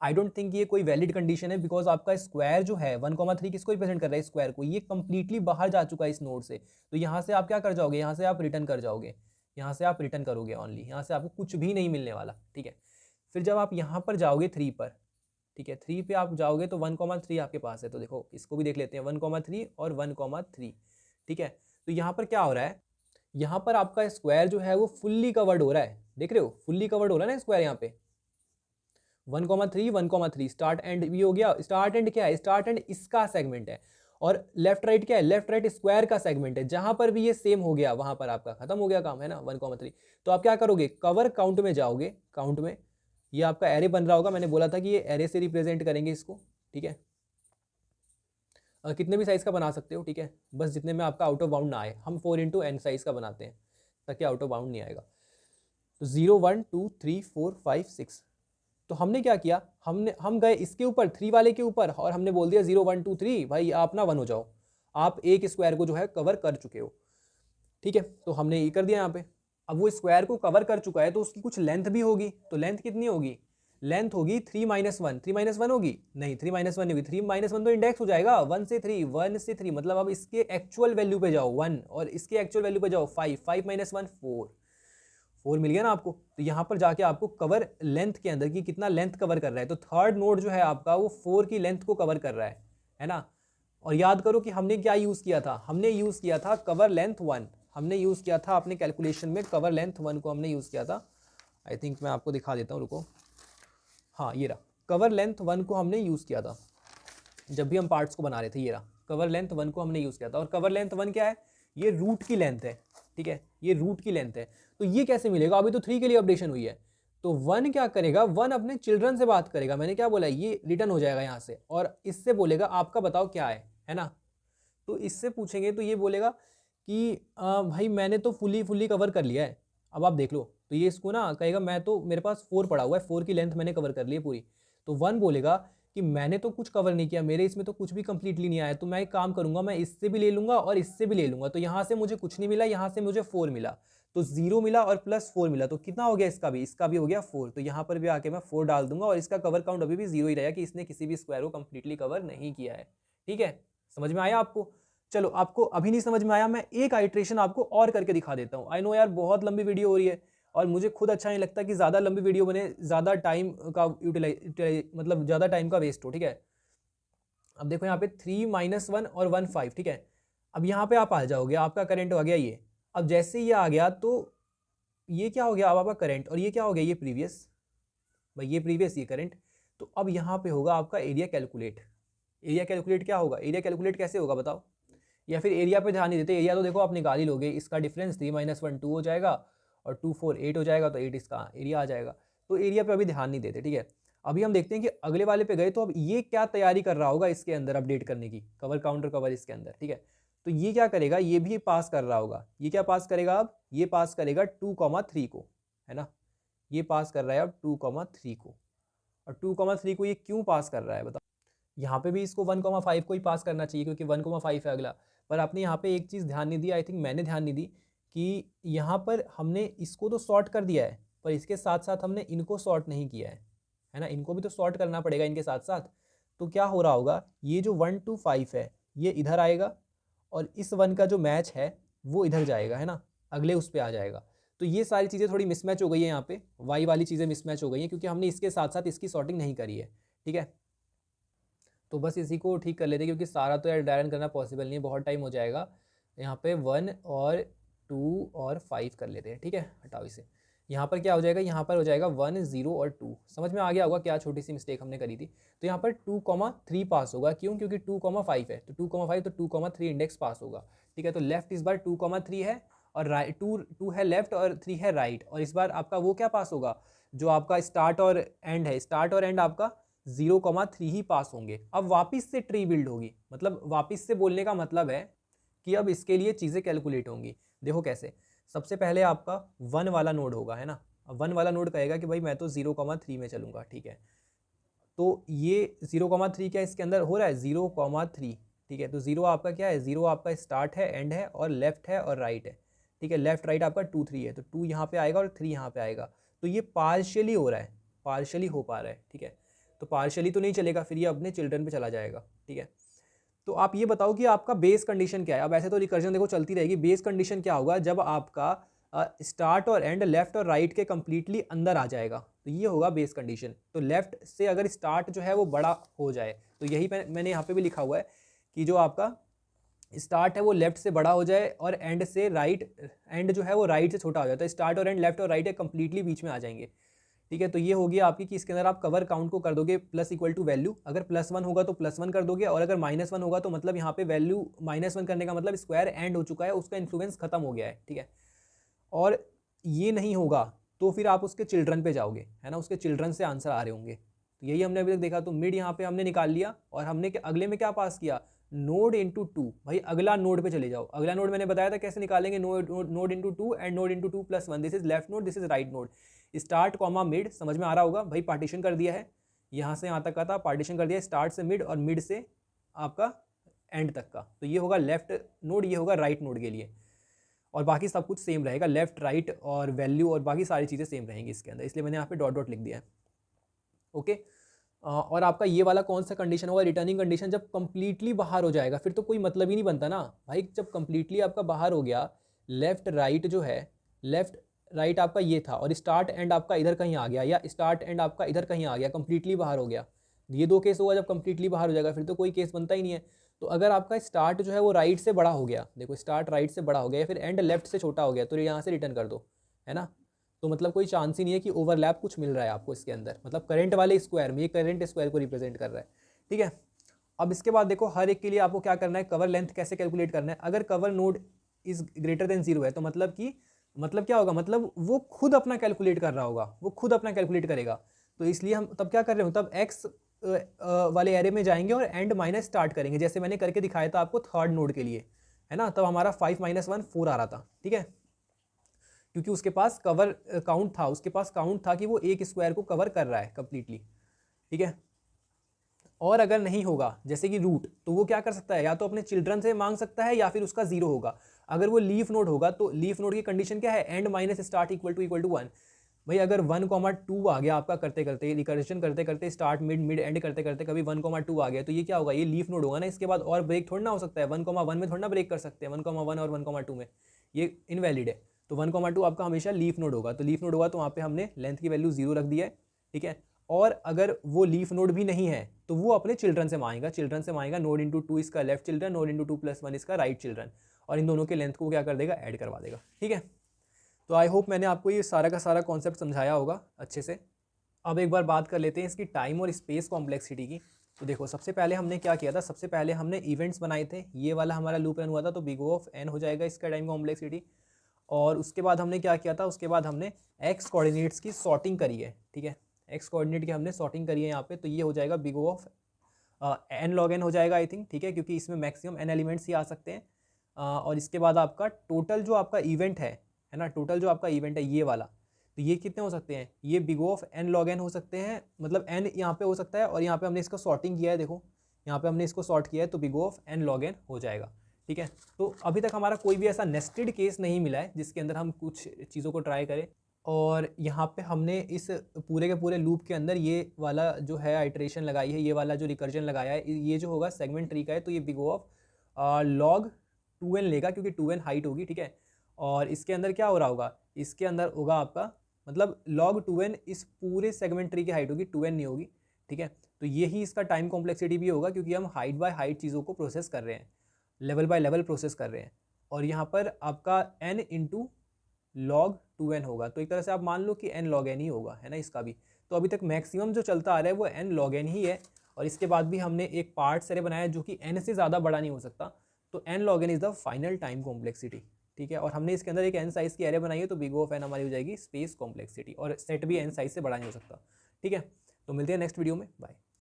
आई डोंट थिंक ये कोई वैलिड कंडीशन है, बिकॉज आपका स्क्वायर जो है 1,3 किसको रिप्रेजेंट कर रहा है, स्क्वायर को, ये कंप्लीटली बाहर जा चुका है इस नोड से। तो यहाँ से आप क्या कर जाओगे, यहाँ से आप रिटर्न कर जाओगे, यहाँ से आप रिटर्न करोगे ओनली, यहाँ से आपको कुछ भी नहीं मिलने वाला। ठीक है, फिर जब आप यहाँ पर जाओगे 3 पर, ठीक है 3 पे आप जाओगे तो 1,3 आपके पास है, तो देखो इसको भी देख लेते हैं 1,3 और 1,3। ठीक है, तो यहाँ पर क्या हो रहा है, यहाँ पर आपका स्क्वायर जो है वो फुल्ली कवर्ड हो रहा है, देख रहे हो फुल्ली कवर्ड हो रहा है ना स्क्वायर, यहाँ पे 1,3 1,3 स्टार्ट एंड भी हो गया। स्टार्ट एंड क्या है, स्टार्ट एंड इसका सेगमेंट है, और लेफ्ट राइट क्या है, लेफ्ट राइट स्क्वायर का सेगमेंट है, जहां पर भी ये सेम हो गया वहां पर आपका खत्म हो गया काम, है ना 1,3। तो आप क्या करोगे, कवर काउंट में जाओगे, काउंट में ये आपका एरे बन रहा होगा, मैंने बोला था कि ये एरे से रिप्रेजेंट करेंगे इसको। ठीक है, कितने भी साइज का बना सकते हो, ठीक है, बस जितने में आपका आउट ऑफ बाउंड ना आए, हम 4x n साइज का बनाते हैं ताकि आउट ऑफ बाउंड नहीं आएगा। तो 0 1 2 3 4 5 6, तो हमने क्या किया, हम गए इसके ऊपर 3 वाले के ऊपर, और हमने बोल दिया 0 1 2 3 भाई आप ना 1 हो जाओ, आप एक स्क्वायर को जो है कवर कर चुके हो। ठीक है, तो हमने ये कर दिया यहाँ पे। अब वो स्क्वायर को कवर कर चुका है तो उसकी कुछ लेंथ भी होगी, तो लेंथ कितनी होगी, लेंथ होगी 3 - 1, 3 - 1 होगी, नहीं 3 - 1 नहीं होगी, 3 - 1 तो इंडेक्स हो जाएगा 1 से 3, 1 से 3 मतलब अब इसके एक्चुअल वैल्यू पे जाओ 1, और इसके एक्चुअल वैल्यू पे जाओ 5, 5 - 1 4, 4 मिल गया ना आपको। तो यहाँ पर जाके आपको कवर लेंथ के अंदर की कितना लेंथ कवर कर रहा है, तो थर्ड नोड जो है आपका वो 4 की लेंथ को कवर कर रहा है ना। और याद करो कि हमने क्या यूज़ किया था, हमने यूज़ किया था कवर लेंथ 1, हमने यूज़ किया था अपने कैलकुलेशन में कवर लेंथ 1 को हमने यूज़ किया था। आई थिंक मैं आपको दिखा देता हूँ, रुको, हाँ ये रहा, कवर लेंथ 1 को हमने यूज़ किया था जब भी हम पार्ट्स को बना रहे थे, ये रहा कवर लेंथ 1 को हमने यूज़ किया था। और कवर लेंथ 1 क्या है, ये रूट की लेंथ है। ठीक है, ये रूट की लेंथ है, तो ये कैसे मिलेगा, अभी तो 3 के लिए अपडेशन हुई है, तो 1 क्या करेगा, 1 अपने चिल्ड्रन से बात करेगा, मैंने क्या बोला ये रिटर्न हो जाएगा यहाँ से, और इससे बोलेगा आपका बताओ क्या है ना। तो इससे पूछेंगे तो ये बोलेगा कि भाई मैंने तो फुली कवर कर लिया है, अब आप देख लो, तो ये इसको ना कहेगा मैं तो, मेरे पास 4 पड़ा हुआ है, 4 की लेंथ मैंने कवर कर ली है पूरी। तो 1 बोलेगा कि मैंने तो कुछ कवर नहीं किया, मेरे इसमें तो कुछ भी कंप्लीटली नहीं आया, तो मैं एक काम करूंगा, मैं इससे भी ले लूंगा और इससे भी ले लूंगा, तो यहाँ से मुझे कुछ नहीं मिला, यहाँ से मुझे 4 मिला, तो 0 मिला और +4 मिला, तो कितना हो गया, इसका भी हो गया 4, तो यहाँ पर भी आके मैं 4 डाल दूंगा, और इसका कवर काउंट अभी भी 0 ही रहेगा कि इसने किसी भी स्क्वायर को कंप्लीटली कवर नहीं किया है। ठीक है, समझ में आया आपको? चलो, आपको अभी नहीं समझ में आया, मैं एक आइट्रेशन आपको और करके दिखा देता हूँ। आई नो यार बहुत लंबी वीडियो हो रही है और मुझे खुद अच्छा नहीं लगता कि ज़्यादा लंबी वीडियो बने, ज़्यादा टाइम का मतलब ज़्यादा टाइम का वेस्ट हो, ठीक है। अब देखो यहाँ पे 3 - 1 और 1 5, ठीक है। अब यहाँ पे आप आ जाओगे, आपका करंट आ गया ये। अब जैसे ये आ गया तो ये क्या हो गया, अब आपका करंट, और ये क्या हो गया, ये प्रीवियस, भाई ये प्रीवियस, ये करंट। तो अब यहाँ पे होगा आपका एरिया कैलकुलेट। एरिया कैलकुलेट क्या होगा, एरिया कैलकुलेट कैसे होगा बताओ, या फिर एरिया पे ध्यान नहीं देते। एरिया तो देखो आप निकाल ही लोगे, इसका डिफरेंस 3 - 1 2 हो जाएगा, और 2 4 8 हो जाएगा, तो 8 इसका एरिया आ जाएगा। तो एरिया पे अभी ध्यान नहीं देते, ठीक है। अभी हम देखते हैं कि अगले वाले पे गए तो अब ये क्या तैयारी कर रहा होगा इसके अंदर अपडेट करने की, कवर काउंटर कवर इसके अंदर, ठीक है। तो ये क्या करेगा, ये भी पास कर रहा होगा। ये क्या पास करेगा, अब ये पास करेगा 2,3 को, है ना। ये पास कर रहा है अब 2,3 को, और 2,3 को ये क्यों पास कर रहा है बताओ। यहाँ पे भी इसको 1,5 को ही पास करना चाहिए, क्योंकि 1,5 है अगला। पर आपने यहाँ पे एक चीज़ ध्यान नहीं दी, आई थिंक मैंने ध्यान नहीं दी, कि यहाँ पर हमने इसको तो सॉर्ट कर दिया है, पर इसके साथ साथ हमने इनको सॉर्ट नहीं किया है ना। इनको भी तो सॉर्ट करना पड़ेगा इनके साथ साथ। तो क्या हो रहा होगा, ये जो 1 2 5 है ये इधर आएगा, और इस 1 का जो मैच है वो इधर जाएगा, है ना, अगले उस पर आ जाएगा। तो ये सारी चीज़ें थोड़ी मिसमैच हो गई है यहाँ पे, वाई वाली चीज़ें मिसमैच हो गई हैं, क्योंकि हमने इसके साथ साथ इसकी सॉर्टिंग नहीं करी है, ठीक है। तो बस इसी को ठीक कर लेते हैं, क्योंकि सारा तो यार डायरन करना पॉसिबल नहीं है, बहुत टाइम हो जाएगा। यहाँ पे 1 और 2 और 5 कर लेते हैं, ठीक है। हटाओ इसे। यहाँ पर क्या हो जाएगा, यहाँ पर हो जाएगा 1 0 और 2। समझ में आ गया होगा क्या छोटी सी मिस्टेक हमने करी थी। तो यहाँ पर 2,3 पास होगा, क्यों, क्योंकि 2,5 है, तो 2,5 तो 2,3 इंडेक्स पास होगा, ठीक है। तो लेफ्ट इस बार 2,3 है, और राइट 2 है लेफ्ट, और 3 है राइट। और इस बार आपका वो क्या पास होगा, जो आपका स्टार्ट और एंड है, स्टार्ट और एंड आपका 0,3 ही पास होंगे। अब वापस से ट्री बिल्ड होगी, मतलब वापस से बोलने का मतलब है कि अब इसके लिए चीज़ें कैलकुलेट होंगी। देखो कैसे, सबसे पहले आपका 1 वाला नोड होगा, है ना। अब 1 वाला नोड कहेगा कि भाई मैं तो 0,3 में चलूँगा, ठीक है। तो ये 0,3 क्या इसके अंदर हो रहा है, 0,3, ठीक है। तो 0 आपका क्या है, 0 आपका स्टार्ट है, एंड है, और लेफ्ट है और राइट है, ठीक है। लेफ्ट राइट आपका 2 3 है, तो 2 यहाँ पे आएगा और 3 यहाँ पे आएगा। तो ये पार्शियली हो रहा है, पार्शियली हो पा रहा है, ठीक है। तो पार्शियली तो नहीं चलेगा, फिर ये अपने चिल्ड्रन पे चला जाएगा, ठीक है। तो आप ये बताओ कि आपका बेस कंडीशन क्या है। अब ऐसे तो रिकर्जन देखो चलती रहेगी, बेस कंडीशन क्या होगा, जब आपका स्टार्ट और एंड लेफ्ट और राइट के कंप्लीटली अंदर आ जाएगा, तो ये होगा बेस कंडीशन। तो लेफ्ट से अगर स्टार्ट जो है वो बड़ा हो जाए, तो यही मैंने यहाँ पे भी लिखा हुआ है कि जो आपका स्टार्ट है वो लेफ्ट से बड़ा हो जाए, और एंड से राइट, एंड जो है वो राइट से छोटा हो जाता है। स्टार्ट और एंड लेफ्ट और राइट है कंप्लीटली बीच में आ जाएंगे, ठीक है। तो ये होगी आपकी कि इसके अंदर आप कवर काउंट को कर दोगे प्लस इक्वल टू वैल्यू। अगर +1 होगा तो +1 कर दोगे, और अगर -1 होगा तो मतलब यहाँ पे वैल्यू -1 करने का मतलब स्क्वायर एंड हो चुका है, उसका इन्फ्लुएंस खत्म हो गया है, ठीक है। और ये नहीं होगा तो फिर आप उसके चिल्ड्रन पे जाओगे, है ना, उसके चिल्ड्रन से आंसर आ रहे होंगे। तो यही हमने अभी तक देखा। तो मिड यहाँ पे हमने निकाल लिया, और हमने अगले में क्या पास किया, नोड इंटू 2। भाई अगला नोड पे चले जाओ। अगला नोड मैंने बताया था कैसे निकालेंगे, node into 2 and node into 2 + 1। This is left node, this is right node. Start comma mid, समझ में आ रहा होगा भाई, पार्टीशन कर दिया है, यहाँ से यहाँ तक का था, पार्टीशन कर दिया स्टार्ट से मिड, और मिड से आपका एंड तक का। तो ये होगा लेफ्ट नोड, ये होगा राइट नोड के लिए, और बाकी सब कुछ सेम रहेगा, लेफ्ट राइट और वैल्यू और बाकी सारी चीज़ें सेम रहेंगी इसके अंदर, इसलिए मैंने यहाँ पे डॉट डॉट लिख दिया है, ओके। और आपका ये वाला कौन सा कंडीशन होगा, रिटर्निंग कंडीशन, जब कंप्लीटली बाहर हो जाएगा, फिर तो कोई मतलब ही नहीं बनता ना भाई। जब कंप्लीटली आपका बाहर हो गया, लेफ्ट राइट जो है, लेफ्ट राइट आपका ये था, और स्टार्ट एंड आपका इधर कहीं आ गया, या स्टार्ट एंड आपका इधर कहीं आ गया, कंप्लीटली बाहर हो गया। ये दो केस होगा, जब कंप्लीटली बाहर हो जाएगा फिर तो कोई केस बनता ही नहीं है। तो अगर आपका स्टार्ट जो है वो राइट से बड़ा हो गया, देखो स्टार्ट राइट से बड़ा हो गया, या फिर एंड लेफ्ट से छोटा हो गया, तो यहाँ से रिटर्न कर दो, है ना। तो मतलब कोई चांस ही नहीं है कि ओवरलैप कुछ मिल रहा है आपको इसके अंदर, मतलब करंट वाले स्क्वायर में, ये करंट स्क्वायर को रिप्रेजेंट कर रहा है, ठीक है। अब इसके बाद देखो हर एक के लिए आपको क्या करना है, कवर लेंथ कैसे कैलकुलेट करना है। अगर cover node is greater than 0 है, तो मतलब कि मतलब क्या होगा, मतलब वो खुद अपना कैलकुलेट कर रहा होगा, वो खुद अपना कैलकुलेट करेगा। तो इसलिए हम तब क्या कर रहे हो, तब एक्स वाले एरे में जाएंगे और एंड माइनस स्टार्ट करेंगे, जैसे मैंने करके दिखाया था आपको थर्ड नोड के लिए, है ना। तब हमारा 5 - 1 4 आ रहा था, ठीक है, क्योंकि उसके पास कवर काउंट था, उसके पास काउंट था कि वो एक स्क्वायर को कवर कर रहा है कंप्लीटली, ठीक है। और अगर नहीं होगा जैसे कि रूट, तो वो क्या कर सकता है, या तो अपने चिल्ड्रन से मांग सकता है, या फिर उसका 0 होगा। अगर वो लीफ नोड होगा, तो लीफ नोड की कंडीशन क्या है, end minus start equal to 1। भाई अगर 1,2 आ गया आपका करते करते, रिकर्जन करते करते, स्टार्ट मिड मिड एंड करते करते कभी 1,2 आ गया, तो ये क्या होगा, ये लीफ नोड होगा ना। इसके बाद और ब्रेक थोड़ा ना हो सकता है, 1,1 में थोड़ा ना ब्रेक कर सकते हैं, 1,1 और 1,2 में, ये इनवैलिड है। तो 1,2 आपका हमेशा लीफ नोड होगा, तो लीफ नोड होगा तो वहाँ पे हमने लेंथ की वैल्यू 0 रख दिया है, ठीक है। और अगर वो लीफ नोड भी नहीं है तो वो अपने चिल्ड्रन से मांगेगा नोड इंटू 2 इसका लेफ्ट चिल्ड्रन, नोड इंटू 2+1 इसका राइट चिल्ड्रन, और इन दोनों के लेंथ को क्या कर देगा, ऐड करवा देगा, ठीक है। तो आई होप मैंने आपको ये सारा का सारा कॉन्सेप्ट समझाया होगा अच्छे से। अब एक बार बात कर लेते हैं इसकी टाइम और स्पेस कॉम्प्लेक्सिटी की। तो देखो सबसे पहले हमने क्या किया था, सबसे पहले हमने इवेंट्स बनाए थे, ये वाला हमारा लूप रन हुआ था, तो बिग O ऑफ n हो जाएगा इसका टाइम कॉम्प्लेक्सिटी। और उसके बाद हमने क्या किया था, उसके बाद हमने एक्स कोऑर्डिनेट्स की सॉर्टिंग करी है, ठीक है। एक्स कोऑर्डिनेट की हमने सॉर्टिंग करी है यहाँ पे, तो ये हो जाएगा big O of n log n हो जाएगा आई थिंक, ठीक है, क्योंकि इसमें मैक्सिमम n एलिमेंट्स ही आ सकते हैं। और इसके बाद आपका टोटल जो आपका इवेंट है ना, टोटल जो आपका इवेंट है ये वाला, तो ये कितने हो सकते हैं, ये big O of n log n हो सकते हैं, मतलब n यहाँ पे हो सकता है, और यहाँ पे हमने इसका सॉर्टिंग किया है, देखो यहाँ पे हमने इसको सॉर्ट किया है, तो big O of n log n हो जाएगा, ठीक है। तो अभी तक हमारा कोई भी ऐसा नेस्टेड केस नहीं मिला है जिसके अंदर हम कुछ चीज़ों को ट्राई करें। और यहाँ पे हमने इस पूरे के पूरे लूप के अंदर ये वाला जो है आइटरेशन लगाई है, ये वाला जो रिकर्जन लगाया है, ये जो होगा सेगमेंट ट्री का है, तो ये big O of log 2n लेगा, क्योंकि 2n हाइट होगी, ठीक है। और इसके अंदर क्या हो रहा होगा, इसके अंदर होगा आपका मतलब log 2n इस पूरे सेगमेंट ट्री की हाइट होगी, 2n नहीं होगी, ठीक है। तो यही इसका टाइम कॉम्प्लेक्सिटी भी होगा, क्योंकि हम हाइट बाय हाइट चीज़ों को प्रोसेस कर रहे हैं, लेवल बाय लेवल प्रोसेस कर रहे हैं। और यहाँ पर आपका n इंटू log 2n होगा, तो एक तरह से आप मान लो कि n log n ही होगा, है ना इसका भी। तो अभी तक मैक्सिमम जो चलता आ रहा है वो n log n ही है, और इसके बाद भी हमने एक पार्ट्स एरे बनाया जो कि n से ज़्यादा बड़ा नहीं हो सकता, तो n log n is the final time complexity, ठीक है। और हमने इसके अंदर एक n साइज़ की एरे बनाई है, तो बिग O ऑफ n हमारी हो जाएगी स्पेस कॉम्प्लेक्सिटी, और सेट भी n साइज़ से बड़ा नहीं हो सकता, ठीक है। तो मिलते हैं नेक्स्ट वीडियो में, बाय।